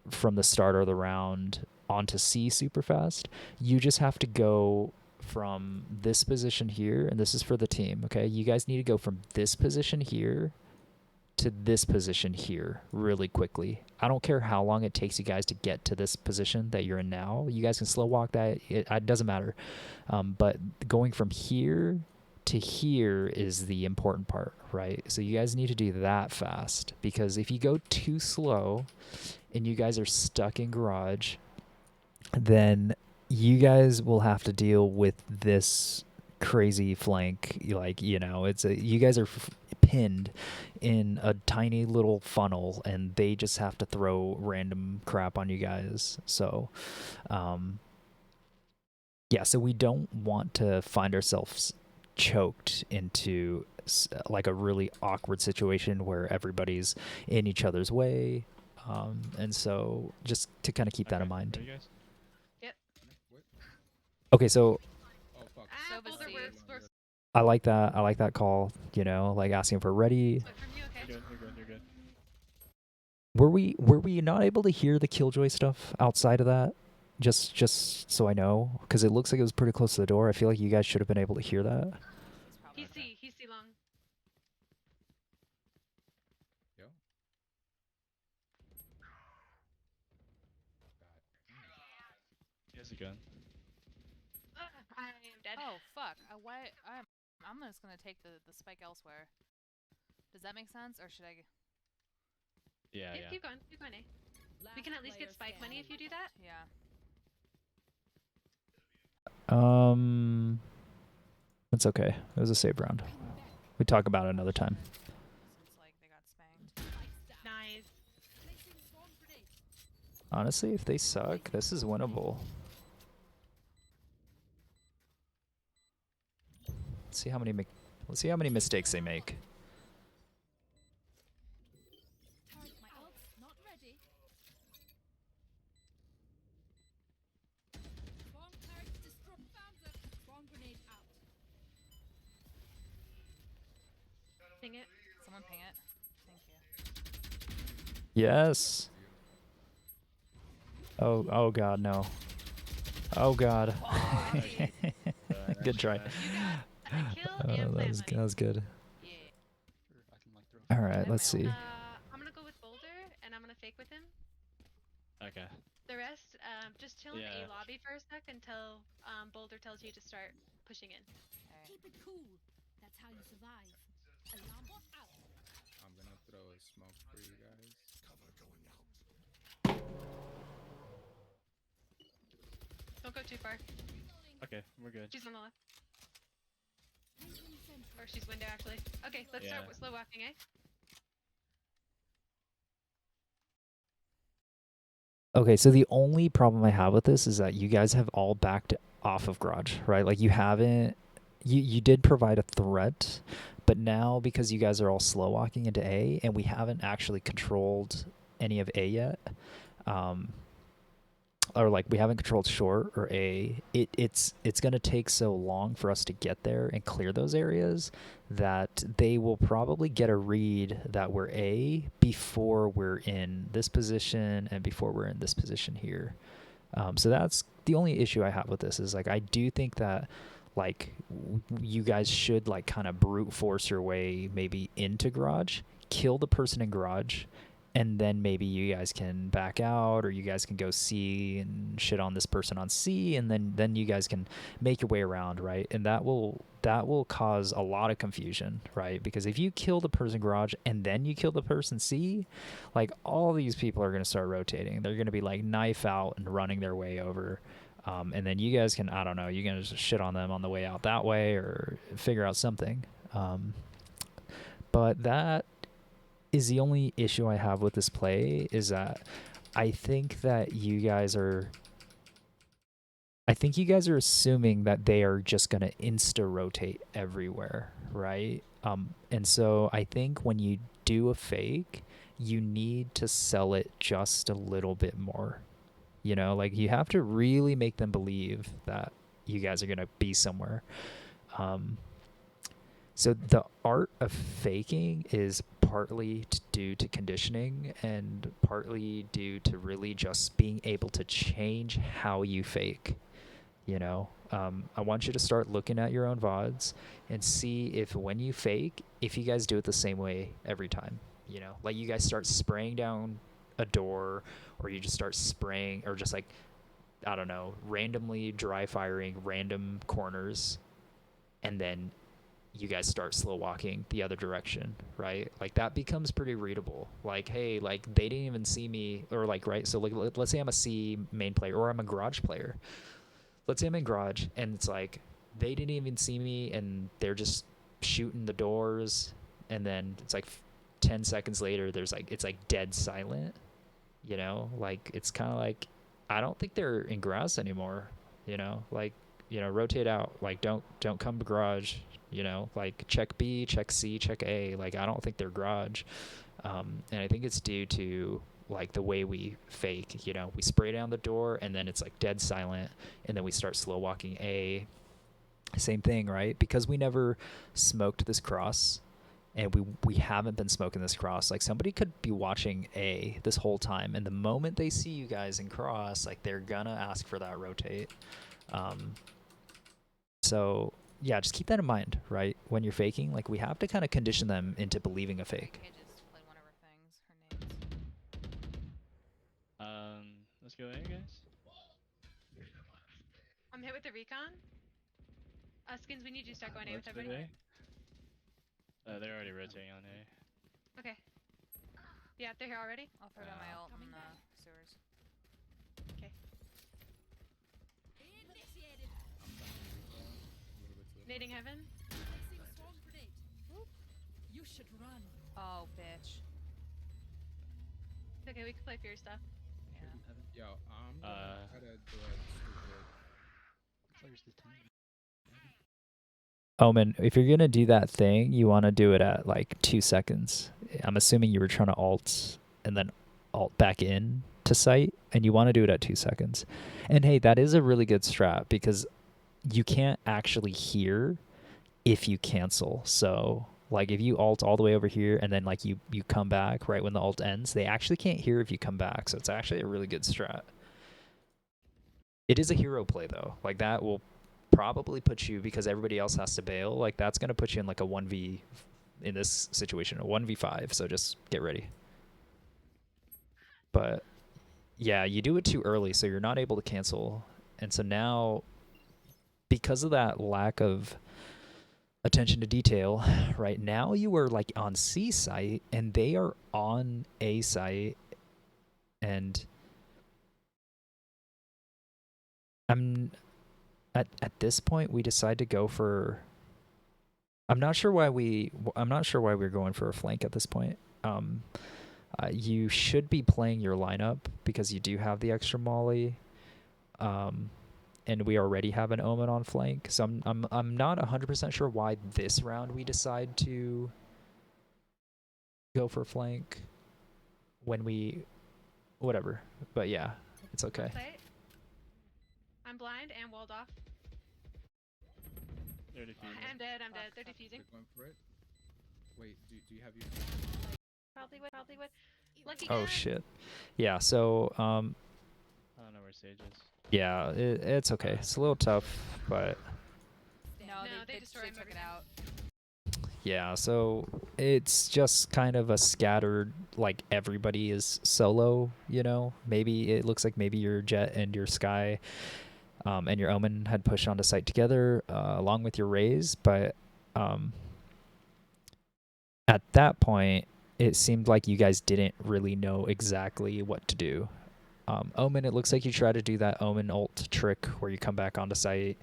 from the start of the round onto C super fast. You just have to go from this position here, and this is for the team, okay? You guys need to go from this position here to this position here really quickly. I don't care how long it takes you guys to get to this position that you're in now. You guys can slow walk that. It doesn't matter. But going from here to here is the important part, right? So you guys need to do that fast, because if you go too slow and you guys are stuck in garage, then you guys will have to deal with this crazy flank. Like, you know, you guys are pinned in a tiny little funnel, and they just have to throw random crap on you guys. So, yeah, so we don't want to find ourselves choked into like a really awkward situation where everybody's in each other's way. And so just to kind of keep that in mind. Ready, guys? What? Okay, so Oh fuck. Ah, So Boulder busy. works. I like that call, you know, like asking for ready. Wait, from you, okay? You're good. You're good. Were we not able to hear the Killjoy stuff outside of that? Just so I know, because it looks like it was pretty close to the door. I feel like you guys should have been able to hear that. He's probably He's C long. Yo. He has a gun. I am dead. Oh fuck! Why? I'm just gonna take the spike elsewhere. Does that make sense, or should I? Yeah, Yeah, yeah. keep going, eh? We can at least get spike money if you do that. Yeah. It's okay. It was a save round. We talk about it another time. Since like they got spanked. Nice. Placing swarm grenade. Honestly, if they suck, this is winnable. Let's see how many mistakes they make. My ult's not ready. Swarm turret disrupt founder. Swarm grenade out. Ping it. Someone ping it. Thank you. Yes. Oh god, no. Oh god. Good try. a kill and that plant was money. that was good. Yeah. Sure, I can like throw. All right, have let's my ult. see. I'm gonna go with Boulder, and I'm gonna fake with him. Okay. The rest, just chill in Yeah. A lobby for a sec until Boulder tells you to start pushing in. Alright. Keep it cool. That's how you survive. Alarm bot out. I'm gonna throw a smoke for you guys. Don't go too far. Okay, we're good. She's on the left. Placing sentry. Or she's window, actually. Okay, let's start Yeah. with slow walking, eh? Okay, so the only problem I have with this is that you guys have all backed off of Garage, right? Like you haven't you did provide a threat, but now because you guys are all slow walking into A and we haven't actually controlled any of A yet, or like we haven't controlled short or A, it's gonna take so long for us to get there and clear those areas that they will probably get a read that we're A before we're in this position and before we're in this position here. So that's the only issue I have with this is like I do think that like you guys should like kind of brute force your way maybe into Garage, kill the person in Garage, and then maybe you guys can back out or you guys can go C and shit on this person on C, and then you guys can make your way around, right? And that will cause a lot of confusion, right? Because if you kill the person Garage and then you kill the person C, like all these people are going to start rotating. They're going to be like knife out and running their way over. And then you guys can, I don't know, you can just shit on them on the way out that way or figure out something. But that is the only issue I have with this play is that I think you guys are assuming that they are just going to insta rotate everywhere, right? And so I think when you do a fake, you need to sell it just a little bit more. You know, like you have to really make them believe that you guys are going to be somewhere. So the art of faking is partly due to conditioning and partly due to really just being able to change how you fake. You know, I want you to start looking at your own VODs and see if when you fake, if you guys do it the same way every time. You know, like you guys start spraying down a door, or you just start spraying, or just like, I don't know, randomly dry firing random corners, and then you guys start slow walking the other direction, right? Like that becomes pretty readable. Like, hey, like they didn't even see me, or like, right? So like, let's say I'm a C main player or I'm a Garage player. Let's say I'm in Garage and it's like they didn't even see me and they're just shooting the doors, and then it's like 10 seconds later there's like it's like dead silent. You know, like it's kind of like I don't think they're in grass anymore. You know, like, you know, rotate out. Like don't come to Garage. You know, like check B, check C, check A. Like I don't think they're Garage, and I think it's due to like the way we fake. You know, we spray down the door and then it's like dead silent, and then we start slow walking A. Same thing, right? Because we never smoked this cross. And we haven't been smoking this cross. Like somebody could be watching A this whole time, and the moment they see you guys in cross, like they're gonna ask for that rotate. So yeah, just keep that in mind, right? When you're faking, like we have to kind of condition them into believing a fake. Okay, just played one of her things. Her name's. Let's go in, guys. I'm hit with the recon. Skins, we need you to start going A with Let's move everybody. A. They're already rotating on A. Okay. Yeah, they're here already. I'll throw down my ult in the sewers. Okay. Initiated. I'm done with recall. A little bit to the Nading heaven. Placing swarm grenade. You should run. Oh, bitch. It's okay, we can play for your stuff. Yeah. Yo, I'm gonna try to do a stupid. Players this time. Omen, if you're gonna do that thing, you want to do it at like 2 seconds. I'm assuming you were trying to alt and then alt back in to site, and you want to do it at 2 seconds. And hey, that is a really good strat because you can't actually hear if you cancel. So like if you alt all the way over here and then like you come back right when the alt ends, they actually can't hear if you come back. So it's actually a really good strat. It is a hero play though. Like that will probably put you, because everybody else has to bail, like that's going to put you in like a 1v, in this situation, a 1v5, so just get ready. But yeah, you do it too early, so you're not able to cancel. And so now, because of that lack of attention to detail, right now you are like on C site and they are on A site, and I'm at this point we decide to go for, I'm not sure why we're going for a flank at this point. You should be playing your lineup because you do have the extra molly. And we already have an omen on flank, so I'm not 100% sure why this round we decide to go for flank when we, whatever. But yeah, it's okay. On site. I'm blind and walled off. They're defusing. I'm dead. They're defusing. They're going for it. Wait, do you have your? Probably would. Lucky Oh gun. shit. Yeah. So I don't know where Sage is. yeah, it's okay. It's a little tough, but No, No, they they just destroyed took it everything. out. yeah. So it's just kind of a scattered, like everybody is solo. You know, maybe it looks like maybe your Jet and your Sky. And your Omen had pushed onto site together along with your Raze, but at that point, it seemed like you guys didn't really know exactly what to do. Omen, it looks like you tried to do that Omen ult trick where you come back onto site,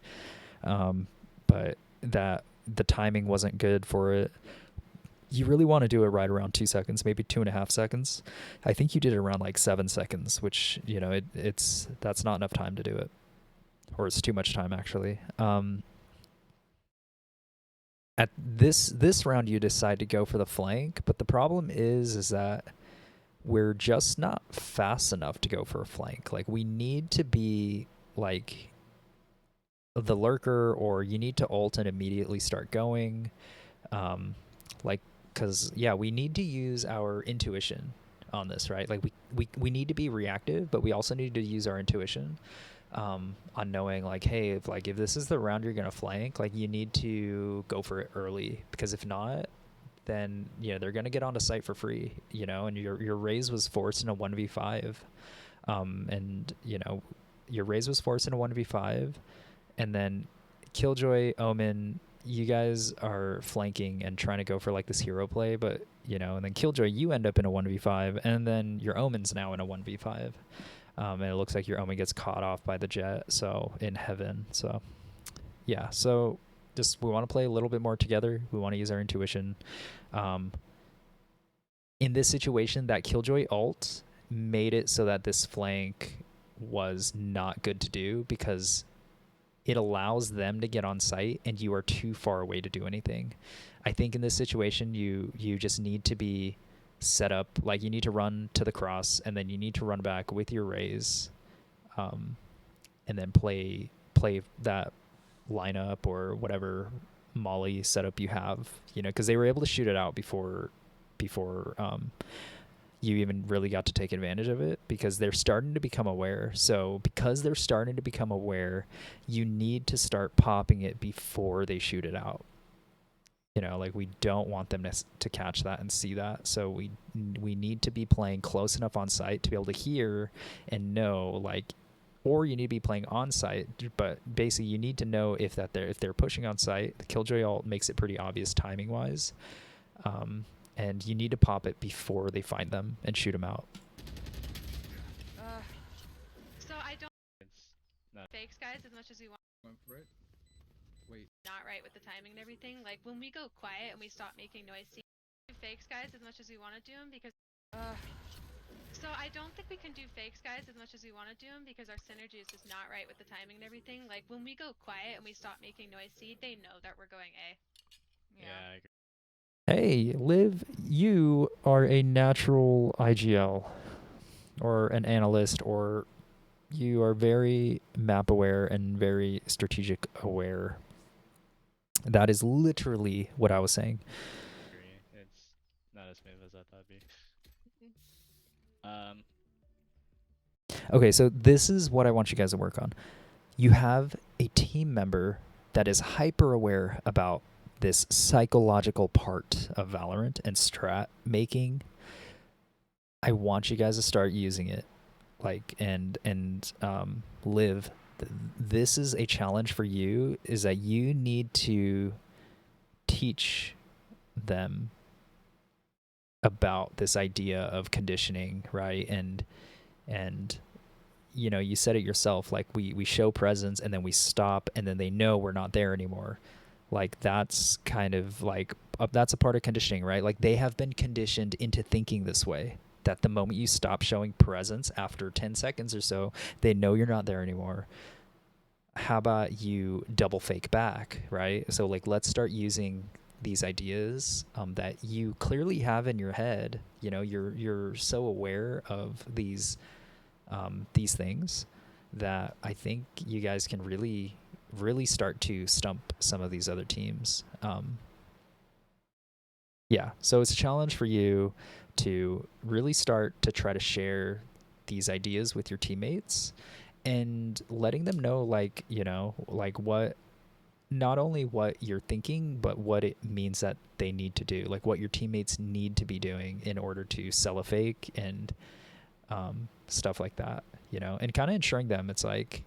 but that the timing wasn't good for it. You really want to do it right around 2 seconds, maybe 2.5 seconds. I think you did it around like 7 seconds, which, you know, that's not enough time to do it. Or it's too much time, actually. At this round, you decide to go for the flank, but the problem is that we're just not fast enough to go for a flank. Like, we need to be like the lurker, or you need to ult and immediately start going. Because yeah, we need to use our intuition on this, right? Like we need to be reactive, but we also need to use our intuition. On knowing like, hey, if this is the round you're gonna flank, like you need to go for it early, because if not, then you know they're gonna get onto site for free, you know, and your Raze was forced in a 1v5, and you know your Raze was forced in a 1v5, and then Killjoy, Omen, you guys are flanking and trying to go for like this hero play, but you know, and then Killjoy, you end up in a 1v5, and then your Omen's now in a 1v5. And it looks like your Omen gets caught off by the Jet, so in heaven. So yeah, so just we want to play a little bit more together. We want to use our intuition. In this situation, that Killjoy ult made it so that this flank was not good to do, because it allows them to get on site and you are too far away to do anything. I think in this situation, you just need to be set up, like you need to run to the cross, and then you need to run back with your Raze, and then play that lineup or whatever molly setup you have, you know, because they were able to shoot it out before you even really got to take advantage of it, because they're starting to become aware. So because they're starting to become aware, you need to start popping it before they shoot it out. You know, like we don't want them to catch that and see that. So we need to be playing close enough on site to be able to hear and know, like, or you need to be playing on site, but basically you need to know if they're pushing on site. The Killjoy ult makes it pretty obvious timing wise, and you need to pop it before they find them and shoot them out. So I don't It's not. fakes, guys, as much as we want. Going for it. Wait. Not right with the timing and everything. Like when we go quiet and we stop making noise, see fakes, guys, as much as we want to do them, because. So I don't think we can do fakes, guys, as much as we want to do them, because our synergy is just not right with the timing and everything. Like when we go quiet and we stop making noise, see, they know that we're going A. Yeah, I agree. Hey, Liv, you are a natural IGL or an analyst, or you are very map aware and very strategic aware. That is literally what I was saying. Agree. It's not as smooth as I thought it'd be. Okay, so this is what I want you guys to work on. you have a team member that is hyper aware about this psychological part of Valorant and strat making. I want you guys to start using it, like, and live. This is a challenge for you, is that you need to teach them about this idea of conditioning, right? And you know, you said it yourself, like we show presence and then we stop and then they know we're not there anymore. Like that's kind of like that's a part of conditioning, right? Like they have been conditioned into thinking this way, that the moment you stop showing presence after 10 seconds or so, they know you're not there anymore. How about you double fake back, right? So like let's start using these ideas that you clearly have in your head. You know, you're so aware of these things that I think you guys can really start to stump some of these other teams. Yeah, so it's a challenge for you to really start to try to share these ideas with your teammates and letting them know, like, you know, like what, not only what you're thinking, but what it means that they need to do, like what your teammates need to be doing in order to sell a fake and stuff like that, you know, and kind of ensuring them, it's like,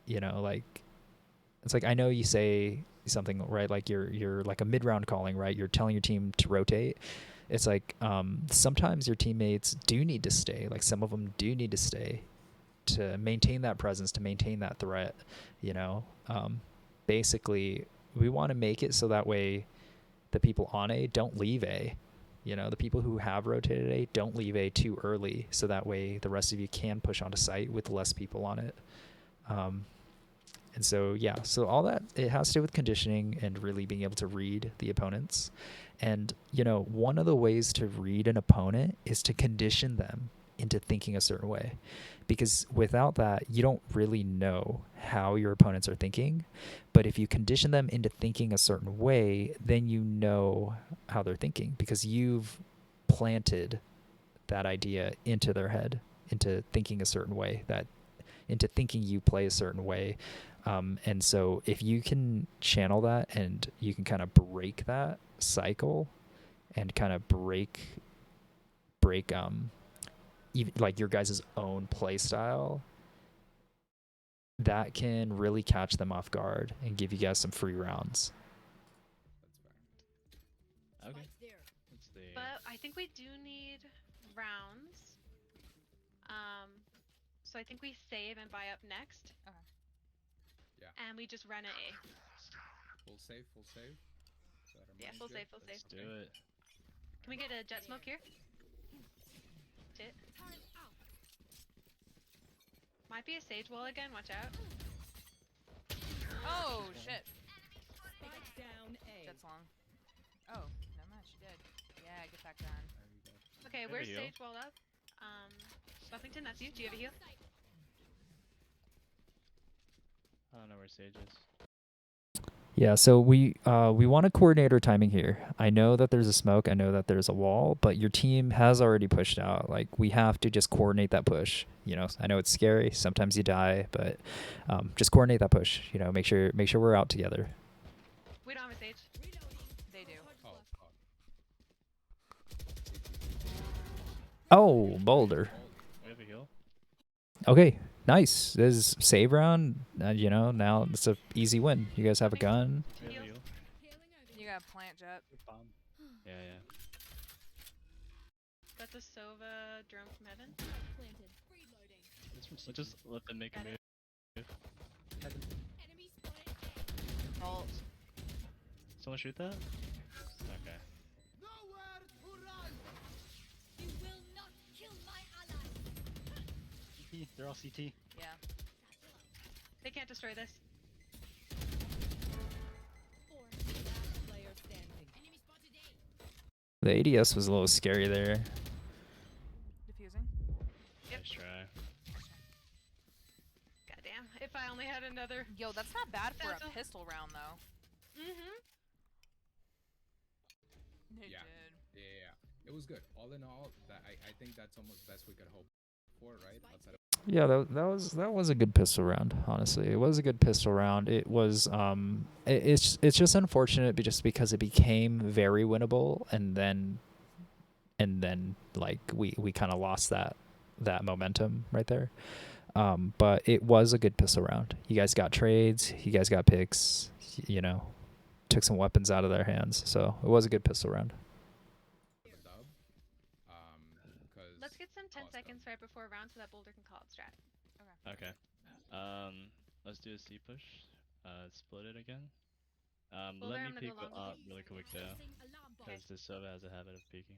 you know, like, it's like, I know you say something, right? Like you're like a mid-round calling, right? You're telling your team to rotate. It's like sometimes your teammates do need to stay. Like some of them do need to stay to maintain that presence, to maintain that threat, you know. Basically, we want to make it so that way the people on A don't leave A. You know, the people who have rotated A don't leave A too early, so that way the rest of you can push onto site with less people on it. And so, yeah, so all that, it has to do with conditioning and really being able to read the opponents. And, you know, one of the ways to read an opponent is to condition them into thinking a certain way. Because without that, you don't really know how your opponents are thinking. But if you condition them into thinking a certain way, then you know how they're thinking because you've planted that idea into their head, into thinking a certain way, that into thinking you play a certain way. And so if you can channel that and you can kind of break that cycle and kind of break even like your guys' own play style, that can really catch them off guard and give you guys some free rounds. That's fair. Okay. Let's see. But I think we do need rounds. So I think we save and buy up next. Okay. Yeah. And we just run an A. Full save, full save. Yeah, full save, full save. Let's do it. Can we get a jet smoke here? Tit. Might be a sage wall again, watch out. Oh shit. Spike down A. Jet's long. Oh, never mind. She did. Yeah, get back down. There we go. Okay, Have a where's heal. sage walled up? Buffington, that's you. Do you have a heal? I don't know where Sage is. Yeah, so we want to coordinate our timing here. I know that there's a smoke, I know that there's a wall, but your team has already pushed out. Like we have to just coordinate that push. You know, I know it's scary. Sometimes you die, but just coordinate that push. You know, make sure we're out together. We don't have a sage. They do. Oh, fuck. Oh, boulder. We have a heal. Okay, nice. This is save round. You know, now it's a easy win. You guys have a gun. We have a Heals. heal. You got a plant jet. Good bomb. Yeah, yeah. That's a Sova drone from heaven. Let's just let them make a Got it. move. Vault. Someone shoot that? Okay. CT, they're all CT. Yeah. They can't destroy this. Player standing. The ADS was a little scary there. Diffusing. Yep. Nice try. Goddamn. If I only had another. Yo, that's not bad for That's a a- pistol round though. Mm-hmm. They Yeah. did. Yeah. It was good. All in all, that I think that's almost best we could hope before, right? Outside of Yeah, that was a good pistol round. Honestly, it was a good pistol round. It was it's just unfortunate, just because it became very winnable, and then like we kind of lost that momentum right there. But it was a good pistol round. You guys got trades. You guys got picks. You know, took some weapons out of their hands. So it was a good pistol round. the dub. Because Let's get some 10 cost seconds them. right before round so that Boulder can call it strat. Okay. Let's do a C push. Split it again. Boulder, Let me I'm gonna peek go long. up really quick though, because this Sova has a habit of peeking.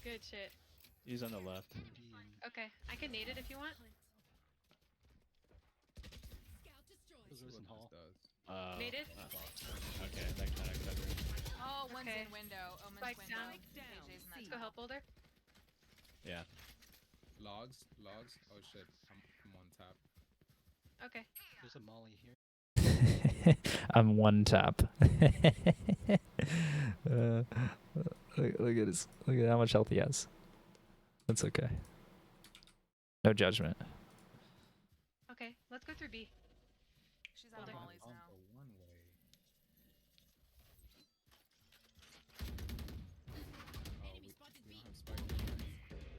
Good shit. He's on the left. Okay, I can nade it if you want. Goes in What hall. this does. Nated? Okay, that kind of covers. Oh, one's Okay. in window. Omen's Spike window. down. AJ's in that Let's go tunnel. help Boulder. Yeah. Logs. Oh shit, I'm on tap. Okay. There's a molly here. I'm one tap. Look at his. Look at how much health he has. That's okay. No judgment. Okay, let's go through B. She's out of Boulder. mollies On now. for one way. Oh, we don't have spike.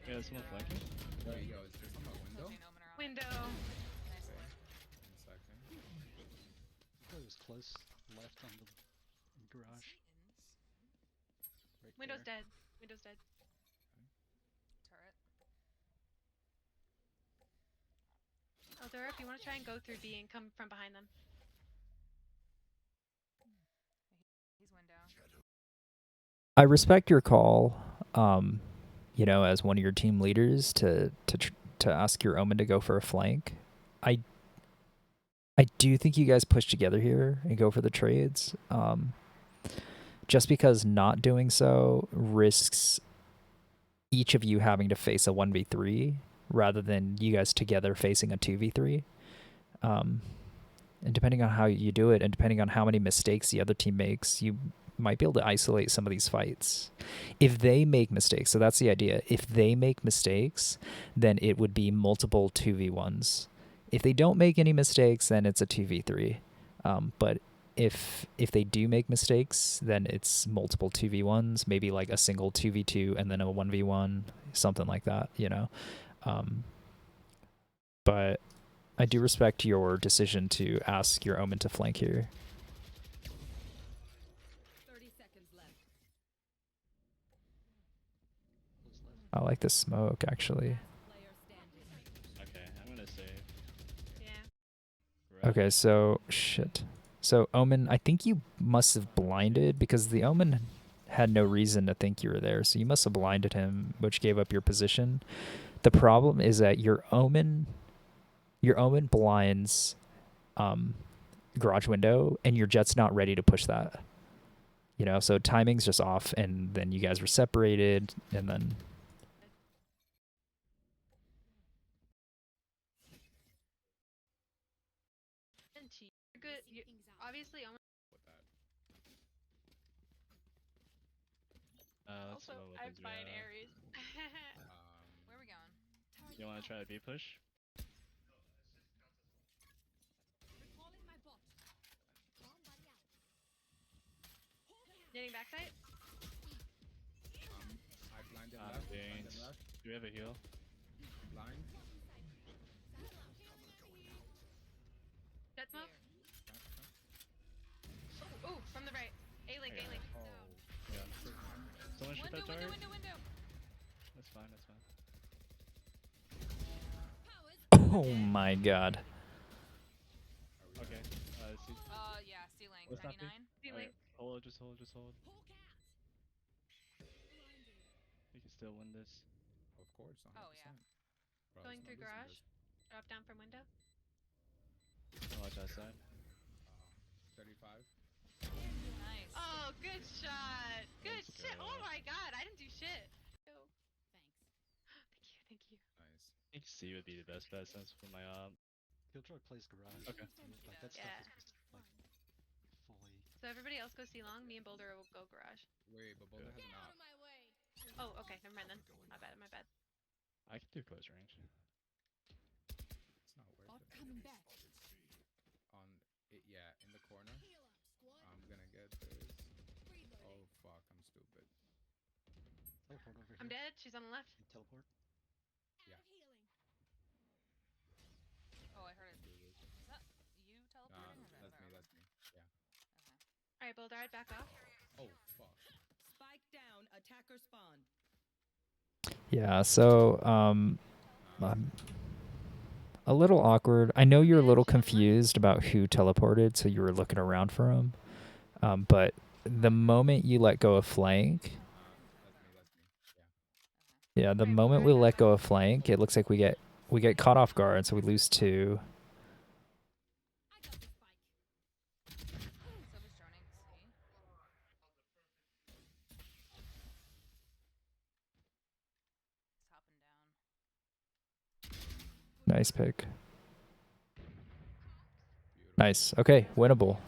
Yeah, someone flanking? Wait, yo, is there something about window? Sophie and Omen are on it. Window. Nice Okay. work. 1 second. It was close left on the garage. Right Window's there. dead. Window's dead. Turret. Eldora, if you want to try and go through B and come from behind them. He's window. I respect your call, you know, as one of your team leaders to ask your Omen to go for a flank. I do think you guys push together here and go for the trades. Just because not doing so risks each of you having to face a 1v3 rather than you guys together facing a 2v3. And depending on how you do it and depending on how many mistakes the other team makes, you might be able to isolate some of these fights. If they make mistakes, so that's the idea. If they make mistakes, then it would be multiple 2v1s. If they don't make any mistakes, then it's a 2v3. But if they do make mistakes, then it's multiple 2v1s, maybe like a single 2v2 and then a 1v1, something like that, you know. But I do respect your decision to ask your Omen to flank here. 30 seconds left. Close left. I like the smoke, actually. Player standing. Okay, I'm gonna save. Yeah. Right. Okay, so shit. So Omen, I think you must have blinded because the Omen had no reason to think you were there. So you must have blinded him, which gave up your position. The problem is that your Omen blinds garage window and your Jet's not ready to push that. You know, so timing's just off and then you guys were separated and then And T. You're good. You obviously Omen. With that. Let's see Also, what I'm weapons we fine, have. Aries. Where are we going? You wanna try a B push? Recalling my bot. Bomb buddy out. Knitting backside. I blinded Ah, left. Blinded Baines. left. Do we have a heal? Blind. Jet smoke. Back, Ooh, from the right. A-link, Yeah. A-link. Oh. Yeah. Someone shoot Window, that door? window. That's fine, that's fine. oh my god. Okay, see. Yeah, C-Link. Let's not be- 99. A-link. Hold, just hold. We can still win this. Of course. 100%. Oh, yeah. Bro, Going there's through no losing garage. this. Drop down from window. I'll watch outside. 35. Nice. Oh, good shot. Good Let's shit. Oh go. my god, I didn't do shit. Yo. Thanks. Thank you. Nice. I think C would be the best bet since for my Killjoy plays garage. Okay. Like that Yeah. stuff is just like fully So everybody else go C long. Me and Boulder will go garage. Wait, but Boulder has an op. Oh, okay. Never mind then. My bad. My bad. I can do close range. It's not worth it. coming back. On it, yeah, in the corner. I'm gonna get this. Oh fuck, I'm stupid. Teleport over I'm here. dead. She's on the left. You teleport. Oh, I heard it. Do this. Is that you teleporting? Or That's me. Valorant? That's me. Yeah. Okay. All right, Boulder, I'd back off. Oh fuck. Spike down. Attacker spawn. Yeah, so I'm a little awkward. I know you're a little confused about who teleported, so you were looking around for him. But the moment you let go of flank, That's me. That's me. Yeah. yeah, the Right, moment we Boulder, let back go off. of flank, it looks like we get caught off guard, so we lose 2. Sophie's droning. See? It's hopping down. Nice pick. Beautiful. Nice. Okay, winnable.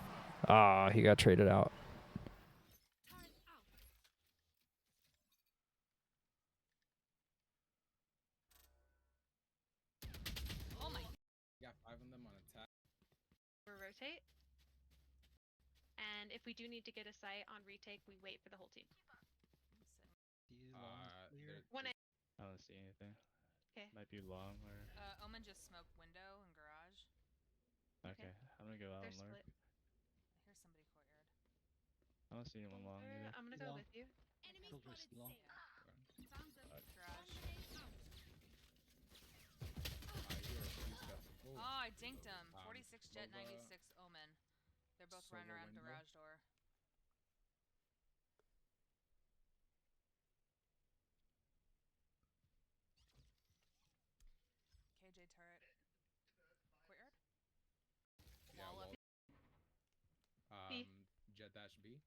Ah, he got traded out. Oh my. Got 5 of them on attack. We'll rotate. And if we do need to get a sight on retake, we wait for the whole team. Do you long clear? One A. I don't see anything. 'Kay. Might be long or. Omen just smoked window and garage. Okay, I'm gonna go out They're and lurk. split. I hear somebody courtyard. I don't see anyone long Boulder, either. I'm gonna go Long. with you. Killjoy C long. Garage. I hear a few steps. Oh, I dinked him. Um, 46 jet, Silva- 96 Omen. They're both running Silva around window. garage door. KJ turret. Courtyard? Yeah, Wall up. B. Jet dash B.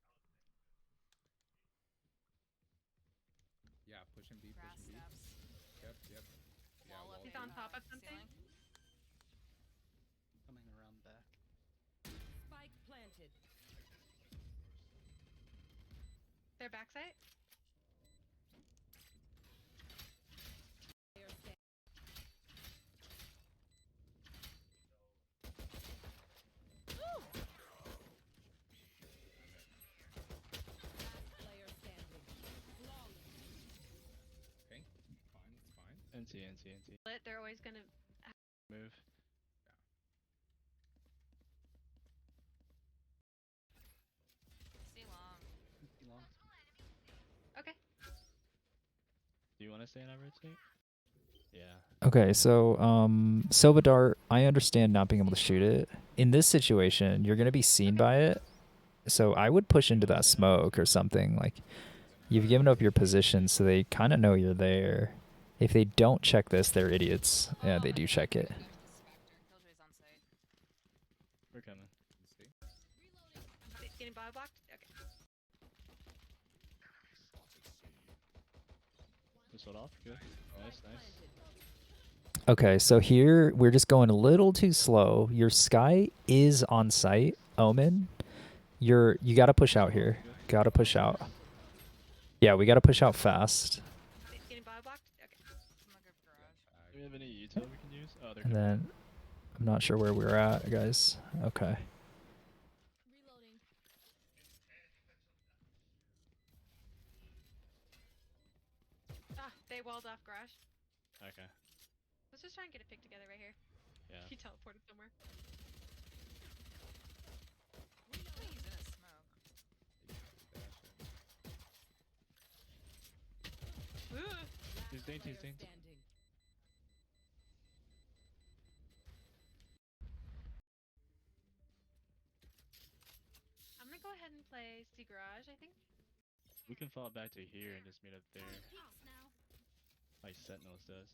Yeah, pushing B, Grass pushing B. steps. Yep, yep. Yeah, Wall up. He's on top of something. Ceiling. Coming around back. Spike planted. Their backside. Player stand. Last player standing. Flawless. Okay, fine, it's fine. NC. Split. They're always gonna. Move. C long. C long. Okay. Do you want to stay in that rotate? Yeah. Okay, so Silva Dart, I understand not being able to shoot it. In this situation, you're gonna be seen by it. So I would push into that smoke or something. Like, you've given up your position, so they kind of know you're there. If they don't check this, they're idiots. Yeah, they do check it. Killjoy's on site. We're coming. Let's see. Getting bio blocked. Okay. Just hold off. Good. Nice. Okay, so here we're just going a little too slow. Your Sky is on site, Omen. You gotta push out here. Gotta push out. Yeah, we gotta push out fast. Getting bio blocked. Okay. I'm gonna go garage. Do we have any util we can use? Oh, they're And coming. then I'm not sure where we're at, guys. Okay. Reloading. They walled off garage. Okay. Let's just try and get a pick together right here. Yeah. He teleported somewhere. I think he's in a smoke. Ooh. He's danked. Standing. I'm gonna go ahead and play C garage. I think. We can fall back to here and just meet up there. Like Sentinels does.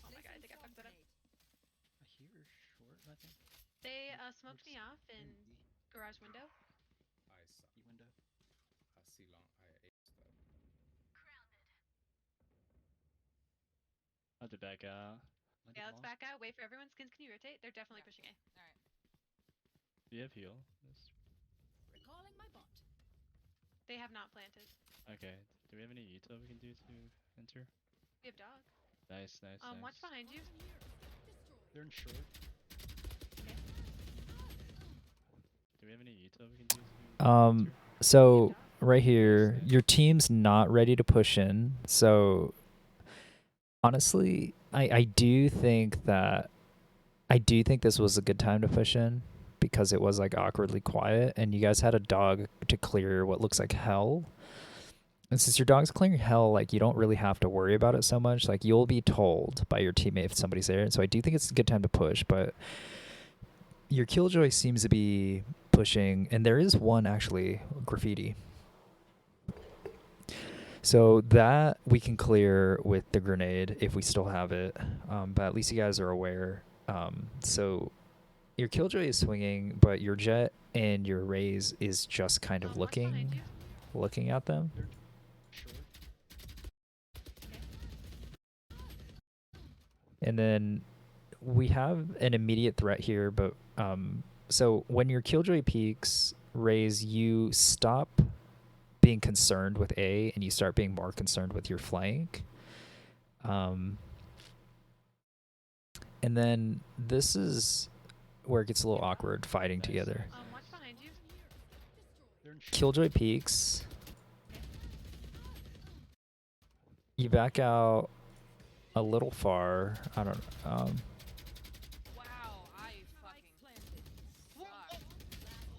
Oh my god, I think I fucked that up. I hear short, I think. They Or smoked me C- off in B garage window. I suck. window. C long. I aced that. I have to back out. Land Yeah, it let's long. back out. Wait for everyone's skins. Can you rotate? They're definitely pushing A. Alright. Do you have heal? Recalling my bot. They have not planted. Okay. Do we have any Yuto we can do to enter? We have dog. Nice, nice, nice. Watch behind you. They're in short. Do we have any Yuto we can do to Um, enter? so right here, your team's not ready to push in. So honestly, I do think this was a good time to push in because it was like awkwardly quiet and you guys had a dog to clear what looks like hell. And since your dog's clearing hell, like you don't really have to worry about it so much. Like you'll be told by your teammate if somebody's there. And so I do think it's a good time to push, but your Killjoy seems to be pushing, and there is one actually graffiti. So that we can clear with the grenade if we still have it, but at least you guys are aware. So your Killjoy is swinging, but your Jet and your Raze is just kind of Watch behind you. looking at them. They're short. And then we have an immediate threat here, but so when your Killjoy peaks, Raze, you stop being concerned with A and you start being more concerned with your flank. And then this is where it gets a little awkward fighting together. Watch behind you. They're in short. Killjoy peaks. You back out a little far. I don't Wow, I fucking suck. Last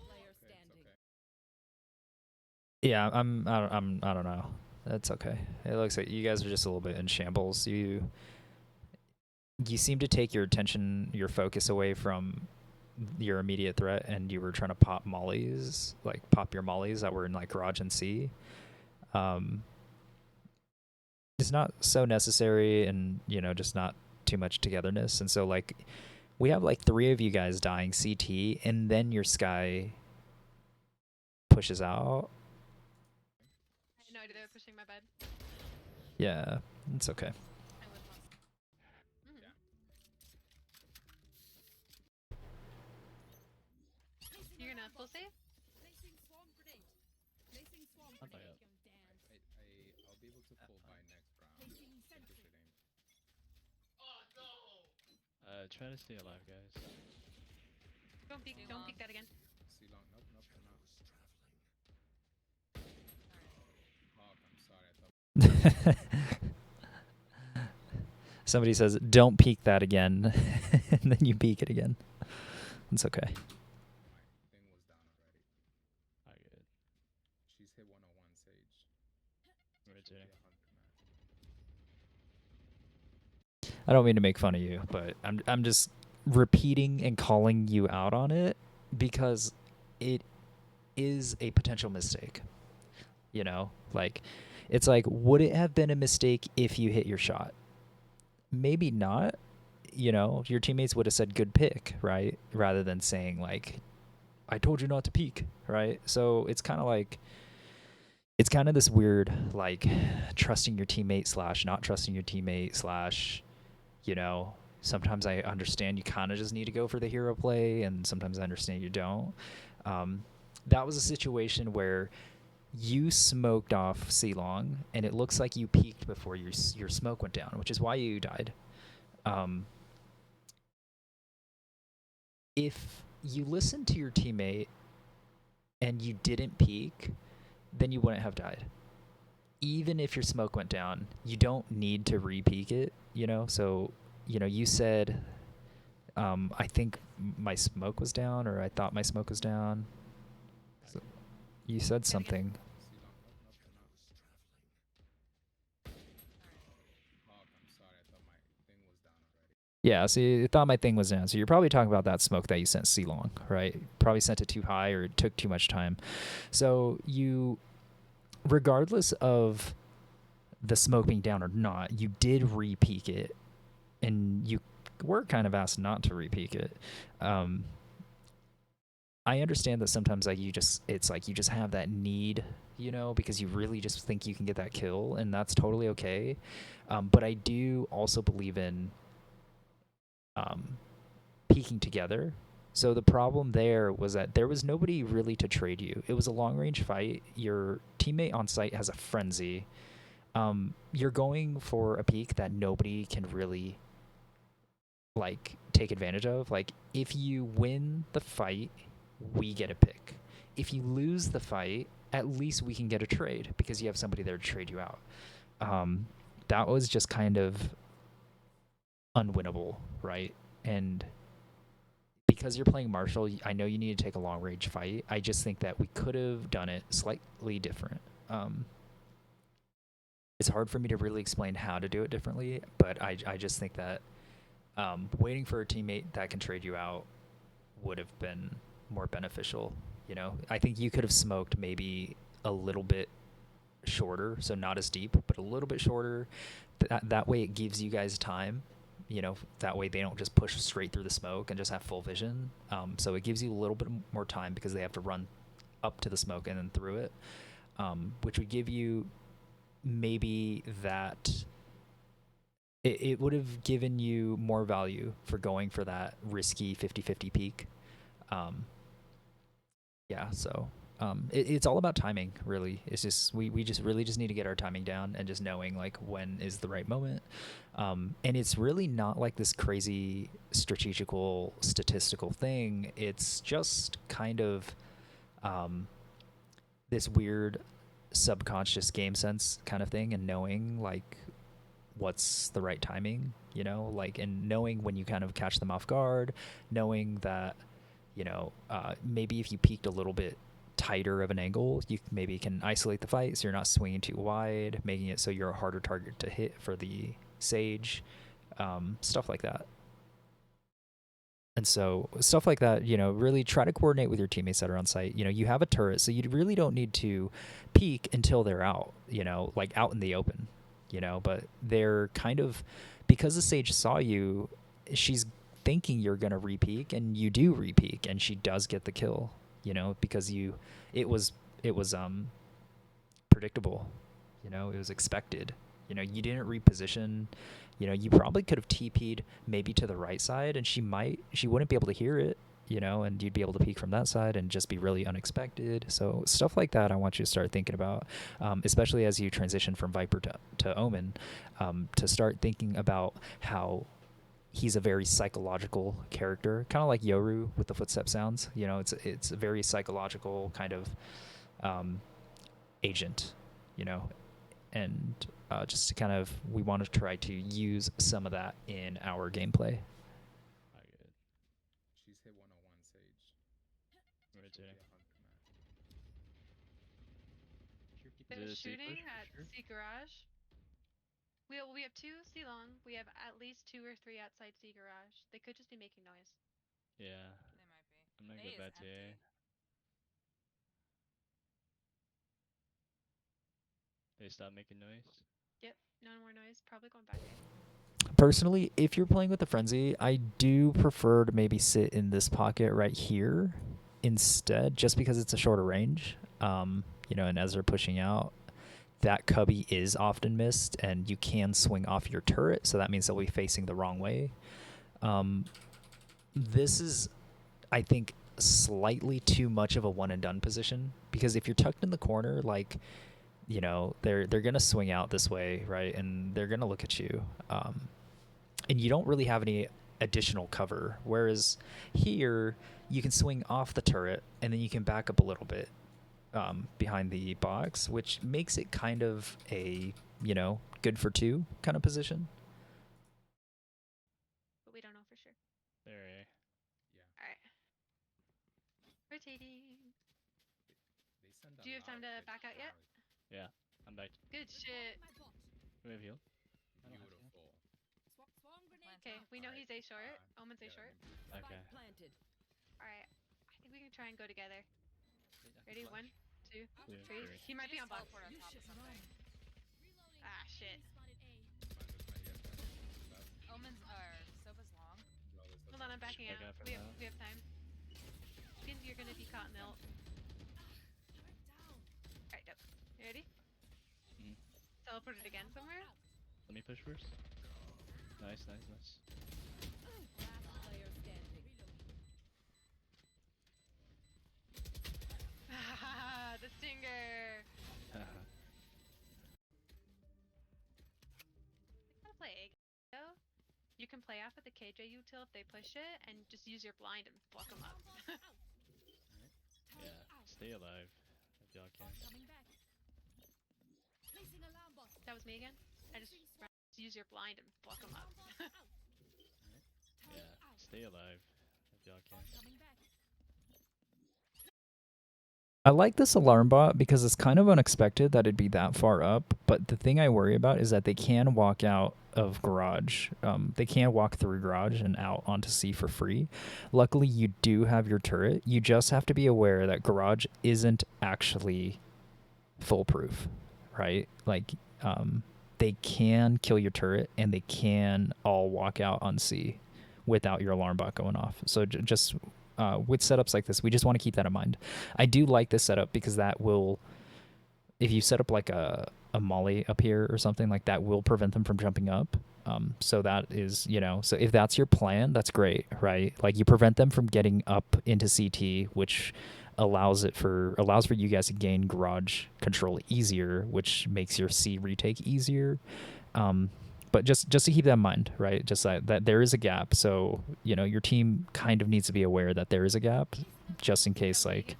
player Okay, standing. it's okay. Yeah, I don't know. That's okay. It looks like you guys are just a little bit in shambles. You seem to take your focus away from your immediate threat, and you were trying to pop your mollies that were in like garage and C. It's not so necessary, and just not too much togetherness. And so like we have like 3 of you guys dying CT, and then your Sky pushes out. I had no idea they were pushing. My bad. Yeah, it's okay. I live on. Mhm. You're gonna full save? Placing swarm grenade. Placing swarm Not by grenade. up. I'll be able to pull by next round. Placing If we sentry. should aim. Try to stay alive, guys. Don't peek. Too Don't long. peek that again. See long. Nope, nope, they're not. Fuck, I'm sorry. I thought Somebody says, "Don't peek that again," and then you peek it again. It's okay. my thing was down already. Alright, good. She's hit 101 Sage. Rotating. Should be 100 now. I don't mean to make fun of you, but I'm just repeating and calling you out on it because it is a potential mistake. Like it's like, would it have been a mistake if you hit your shot? Maybe not. Your teammates would have said good pick, right? Rather than saying like, I told you not to peek, right? So it's kind of this weird like trusting your teammate / not trusting your teammate / sometimes I understand you kind of just need to go for the hero play, and sometimes I understand you don't. That was a situation where you smoked off C-Long, and it looks like you peeked before your smoke went down, which is why you died. If you listened to your teammate and you didn't peek, then you wouldn't have died. Even if your smoke went down, you don't need to re-peek it, So, you said, I think my smoke was down, or I thought my smoke was down. So you said something. See long. Nope, nope, they're not. Fuck, I'm sorry. I thought my thing was down already. Yeah, so you thought my thing was down. So you're probably talking about that smoke that you sent C-Long, right? Probably sent it too high or it took too much time. So regardless of the smoke being down or not, you did re-peek it, and you were kind of asked not to re-peek it. I understand that sometimes it's like you just have that need, because you really just think you can get that kill, and that's totally okay. But I do also believe in peeking together. So the problem there was that there was nobody really to trade you. It was a long range fight. Your teammate on site has a frenzy. You're going for a peak that nobody can really like take advantage of. Like if you win the fight, we get a pick. If you lose the fight, at least we can get a trade because you have somebody there to trade you out. That was just kind of unwinnable, right? And because you're playing Marshall, I know you need to take a long range fight. I just think that we could have done it slightly different. It's hard for me to really explain how to do it differently, but I just think that waiting for a teammate that can trade you out would have been more beneficial. You know, I think you could have smoked maybe a little bit shorter, so not as deep, but a little bit shorter. That way it gives you guys time. You know, that way they don't just push straight through the smoke and just have full vision. So it gives you a little bit more time because they have to run up to the smoke and then through it, which would give you maybe that it would have given you more value for going for that risky 50-50 peak. Yeah, so it's all about timing, really. It's just we just really just need to get our timing down and just knowing like when is the right moment. And it's really not like this crazy strategical statistical thing. It's just kind of this weird subconscious game sense kind of thing, and knowing like what's the right timing, you know, like, and knowing when you kind of catch them off guard, knowing that, you know, maybe if you peeked a little bit tighter of an angle, you maybe can isolate the fight so you're not swinging too wide, making it so you're a harder target to hit for the Sage, stuff like that. And so stuff like that, you know, really try to coordinate with your teammates that are on site. You know, you have a turret, so you really don't need to peek until they're out, you know, like out in the open, you know, but they're kind of, because the Sage saw you, she's thinking you're going to re-peek, and you do re-peek, and she does get the kill, you know, because it was predictable, you know, it was expected. You know, you didn't reposition. You know, you probably could have TP'd maybe to the right side, and she wouldn't be able to hear it, you know, and you'd be able to peek from that side and just be really unexpected. So stuff like that I want you to start thinking about, especially as you transition from Viper to Omen, to start thinking about how he's a very psychological character, kind of like Yoru with the footstep sounds. You know, it's a very psychological kind of agent, you know, and just to kind of, we want to try to use some of that in our gameplay. I get it. She's hit 101 Sage. Rotating. Should be 100 match. Finish C shooting push for at sure? C garage. We have 2 C long. We have at least 2 or 3 outside C garage. They could just be making noise. Yeah. They might be. I'm gonna A go is back to A. empty. They stop making noise. Yep, no more noise. Probably going back A. Personally, if you're playing with the Frenzy, I do prefer to maybe sit in this pocket right here instead, just because it's a shorter range. You know, and as they're pushing out, that cubby is often missed, and you can swing off your turret, so that means they'll be facing the wrong way. This is, I think, slightly too much of a one and done position, because if you're tucked in the corner, like, you know, they're gonna swing out this way, right, and they're gonna look at you, and you don't really have any additional cover. Whereas here, you can swing off the turret, and then you can back up a little bit behind the box, which makes it kind of a, you know, good for 2 kind of position. But we don't know for sure. There A. Yeah. Alright. Rotating. They send Do you have time to back out yet? Yeah. I'm back. Good shit. We have heal. I don't have heal. Beautiful. Okay, we know Alright, he's A short. Omen's A yeah, short. let me- Okay. Planted. Alright. I think we can try and go together. Wait, I can Ready? flash. 1, 2, Yeah, 3. three. He might be on box. Teleport on top of something. Ah, shit. Fine, this might get fast. Omen's Sova's long. Bro, this Hold on, I'm Should backing back out. out from We have that. time. Skins, you're gonna be caught in the ult. Alright, dope. You ready? Mm. Teleported again somewhere? Let me push first. Nice, nice, nice. play off of the KJ util if they push it, and just use your blind and fuck them up. Yeah, stay alive if y'all can. That was me again. I just use your blind and fuck them up. Yeah, stay alive if y'all can. I like this alarm bot because it's kind of unexpected that it'd be that far up, but the thing I worry about is that they can walk out of garage. They can walk through garage and out onto C for free. Luckily, you do have your turret. You just have to be aware that garage isn't actually foolproof, right? Like, they can kill your turret and they can all walk out on C without your alarm bot going off. So just with setups like this, we just want to keep that in mind. I do like this setup because that will, if you set up like a molly up here or something like that, will prevent them from jumping up. So that is, you know, so if that's your plan, that's great, right? Like you prevent them from getting up into CT, which allows for you guys to gain garage control easier, which makes your C retake easier. But just to keep that in mind, right? Just that there is a gap. So, you know, your team kind of needs to be aware that there is a gap just in case, like,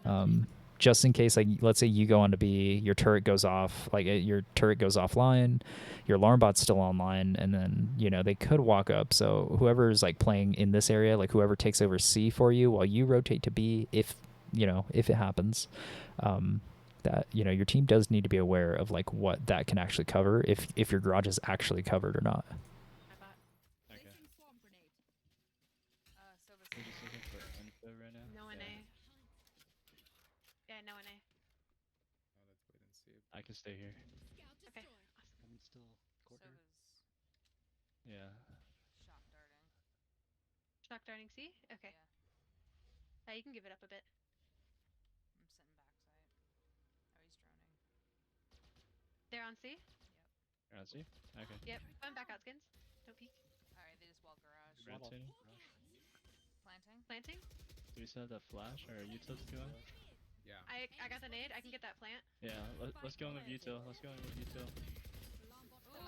let's say you go on to B, your turret goes off, your turret goes offline, your alarm bot's still online, and then, you know, they could walk up. So whoever's like playing in this area, like whoever takes over C for you while you rotate to B, if it happens, that, you know, your team does need to be aware of like what that can actually cover if your garage is actually covered or not. Okay. So this We're just looking for info right now. No one A. Yeah, no one A. Oh, let's wait and see. I can stay here. Okay, awesome. I'm still so quarter. is Yeah. shock darting. Shock darting C? Okay. Yeah, You can give it up a bit. I'm sitting backside. Oh, he's droning. They're on C? Yep. You're on C? Okay. Yep. I'm back out skins. Don't peek. Alright, they just wall garage. You're rotating. Planting. Planting? Do we still have that flash or util to go in? Yeah. I got the nade. I can get that plant. Yeah, let's go in with util. Let's go in with util.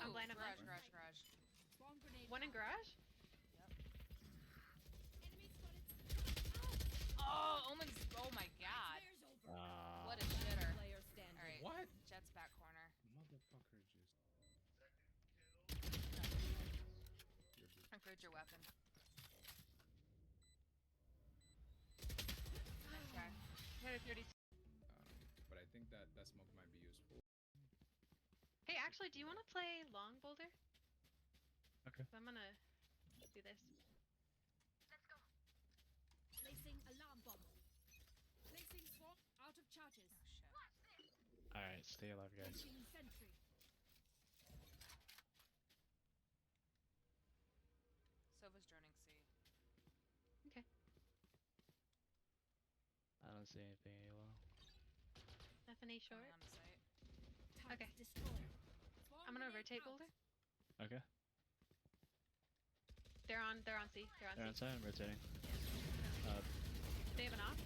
I'm blind, I'm garage, blind. garage. One in garage? Oh, Omen's. Oh my god. What a shitter. Alright. What? Jet's back corner. Motherfucker just. Upgrade your weapon. Nice try. 130. But I think that smoke might be useful. Hey, actually, do you want to play long boulder? Okay. I'm gonna do this. Let's go. Placing alarm bomb. Placing swamp out of charges. Oh shit. Alright, stay alive, guys. Placing sentry. Sova's droning C. I don't see anything AWOL. Nothing A short. Coming on the site. Okay. Destroyed. I'm gonna rotate boulder. Okay. They're on C. They're on They're C. inside, I'm rotating. They have an op.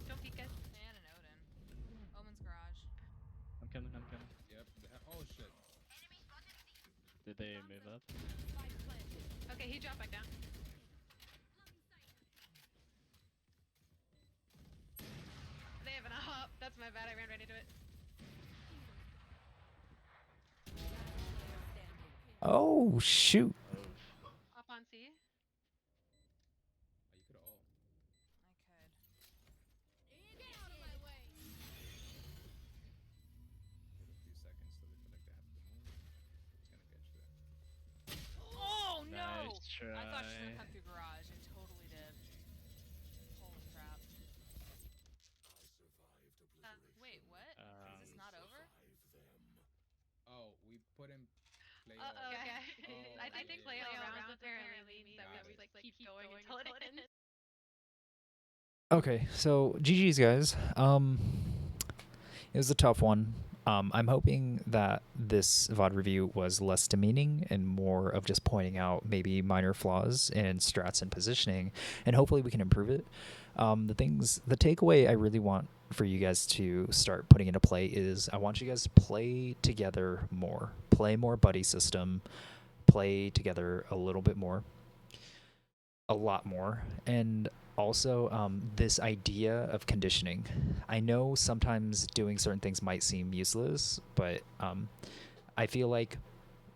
Don't peek, guys. And an Odin. Omen's garage. I'm coming. Yep. Oh shit. Did they move up? Spike planted. Okay, he dropped back down. They have an op. That's my bad. I ran right into it. Oh shoot. Up on C. Oh, you could all. I could. Get out of my way. Give it a few seconds till they feel like they have to move. It's gonna get you there. Oh no! Nice try. I thought she was gonna come through garage. It totally did. Holy crap. Wait, what? Is this not over? Oh, we put in play. Uh-oh, okay. Oh, I think play all rounds apparently means that Got we it. like keep going until it ends. Okay, so GG's guys. It was a tough one. I'm hoping that this VOD review was less demeaning and more of just pointing out maybe minor flaws in strats and positioning, and hopefully we can improve it. The takeaway I really want for you guys to start putting into play is I want you guys to play together more, play more buddy system, play together a little bit more, a lot more. And also this idea of conditioning. I know sometimes doing certain things might seem useless, but I feel like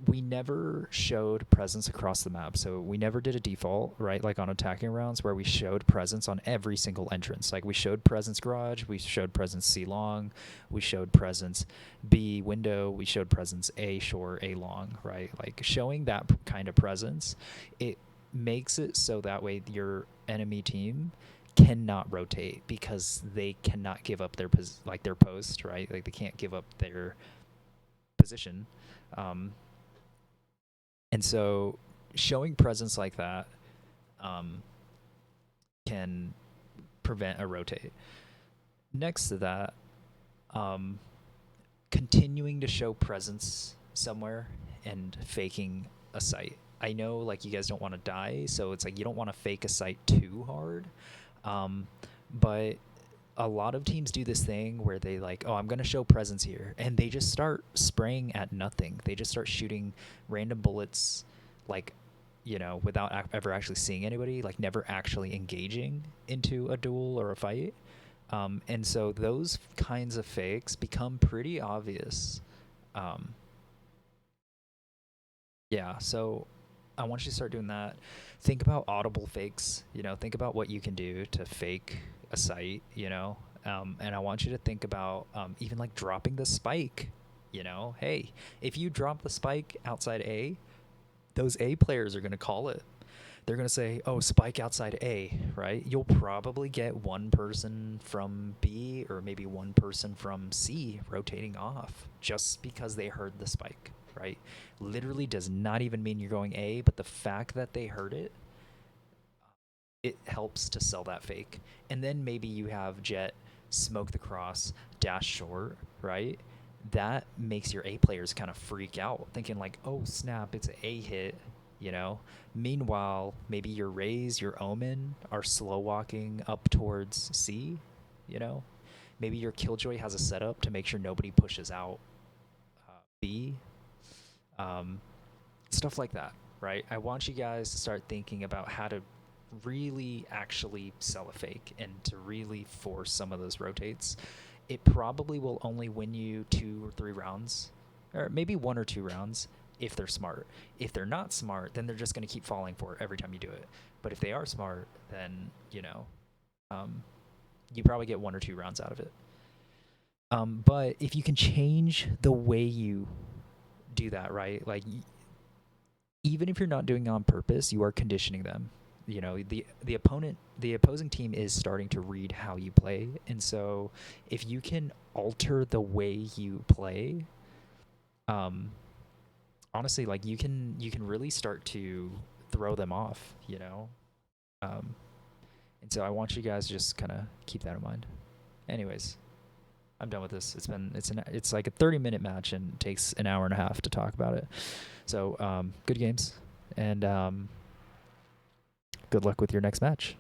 we never showed presence across the map. So we never did a default, right? Like on attacking rounds where we showed presence on every single entrance. Like we showed presence garage, we showed presence C long, we showed presence B window, we showed presence A short, A long, right? Like showing that kind of presence, it makes it so that way your enemy team cannot rotate because they cannot give up their their post, right? Like they can't give up their position. And so showing presence like that can prevent a rotate. Next to that, continuing to show presence somewhere and faking a site. I know like you guys don't want to die, so it's like you don't want to fake a site too hard. But a lot of teams do this thing where they like, oh, I'm going to show presence here. And they just start spraying at nothing. They just start shooting random bullets, like, you know, without ever actually seeing anybody, like never actually engaging into a duel or a fight. And so those kinds of fakes become pretty obvious. Yeah, so I want you to start doing that. Think about audible fakes, you know, think about what you can do to fake a site, you know, and I want you to think about even like dropping the spike, you know. Hey, if you drop the spike outside A, those A players are going to call it. They're going to say, oh, spike outside A, right? You'll probably get one person from B or maybe one person from C rotating off just because they heard the spike, right? Literally does not even mean you're going A, but the fact that they heard it, it helps to sell that fake. And then maybe you have Jet smoke the cross, dash short, right? That makes your A players kind of freak out, thinking like, oh snap, it's an A hit, you know? Meanwhile, maybe your Raze, your Omen are slow walking up towards C, you know? Maybe your Killjoy has a setup to make sure nobody pushes out B. Stuff like that, right? I want you guys to start thinking about how to really actually sell a fake and to really force some of those rotates. It probably will only win you 2 or 3 rounds, or maybe 1 or 2 rounds if they're smart. If they're not smart, then they're just going to keep falling for it every time you do it. But if they are smart, then, you know, you probably get 1 or 2 rounds out of it. But if you can change the way you do that, right? Like, even if you're not doing it on purpose, you are conditioning them. You know, the opposing team is starting to read how you play, and so if you can alter the way you play, honestly, like you can really start to throw them off, you know. And so I want you guys to just kind of keep that in mind. Anyways, I'm done with this. It's like a 30-minute match and it takes an hour and a half to talk about it. So good games, and good luck with your next match.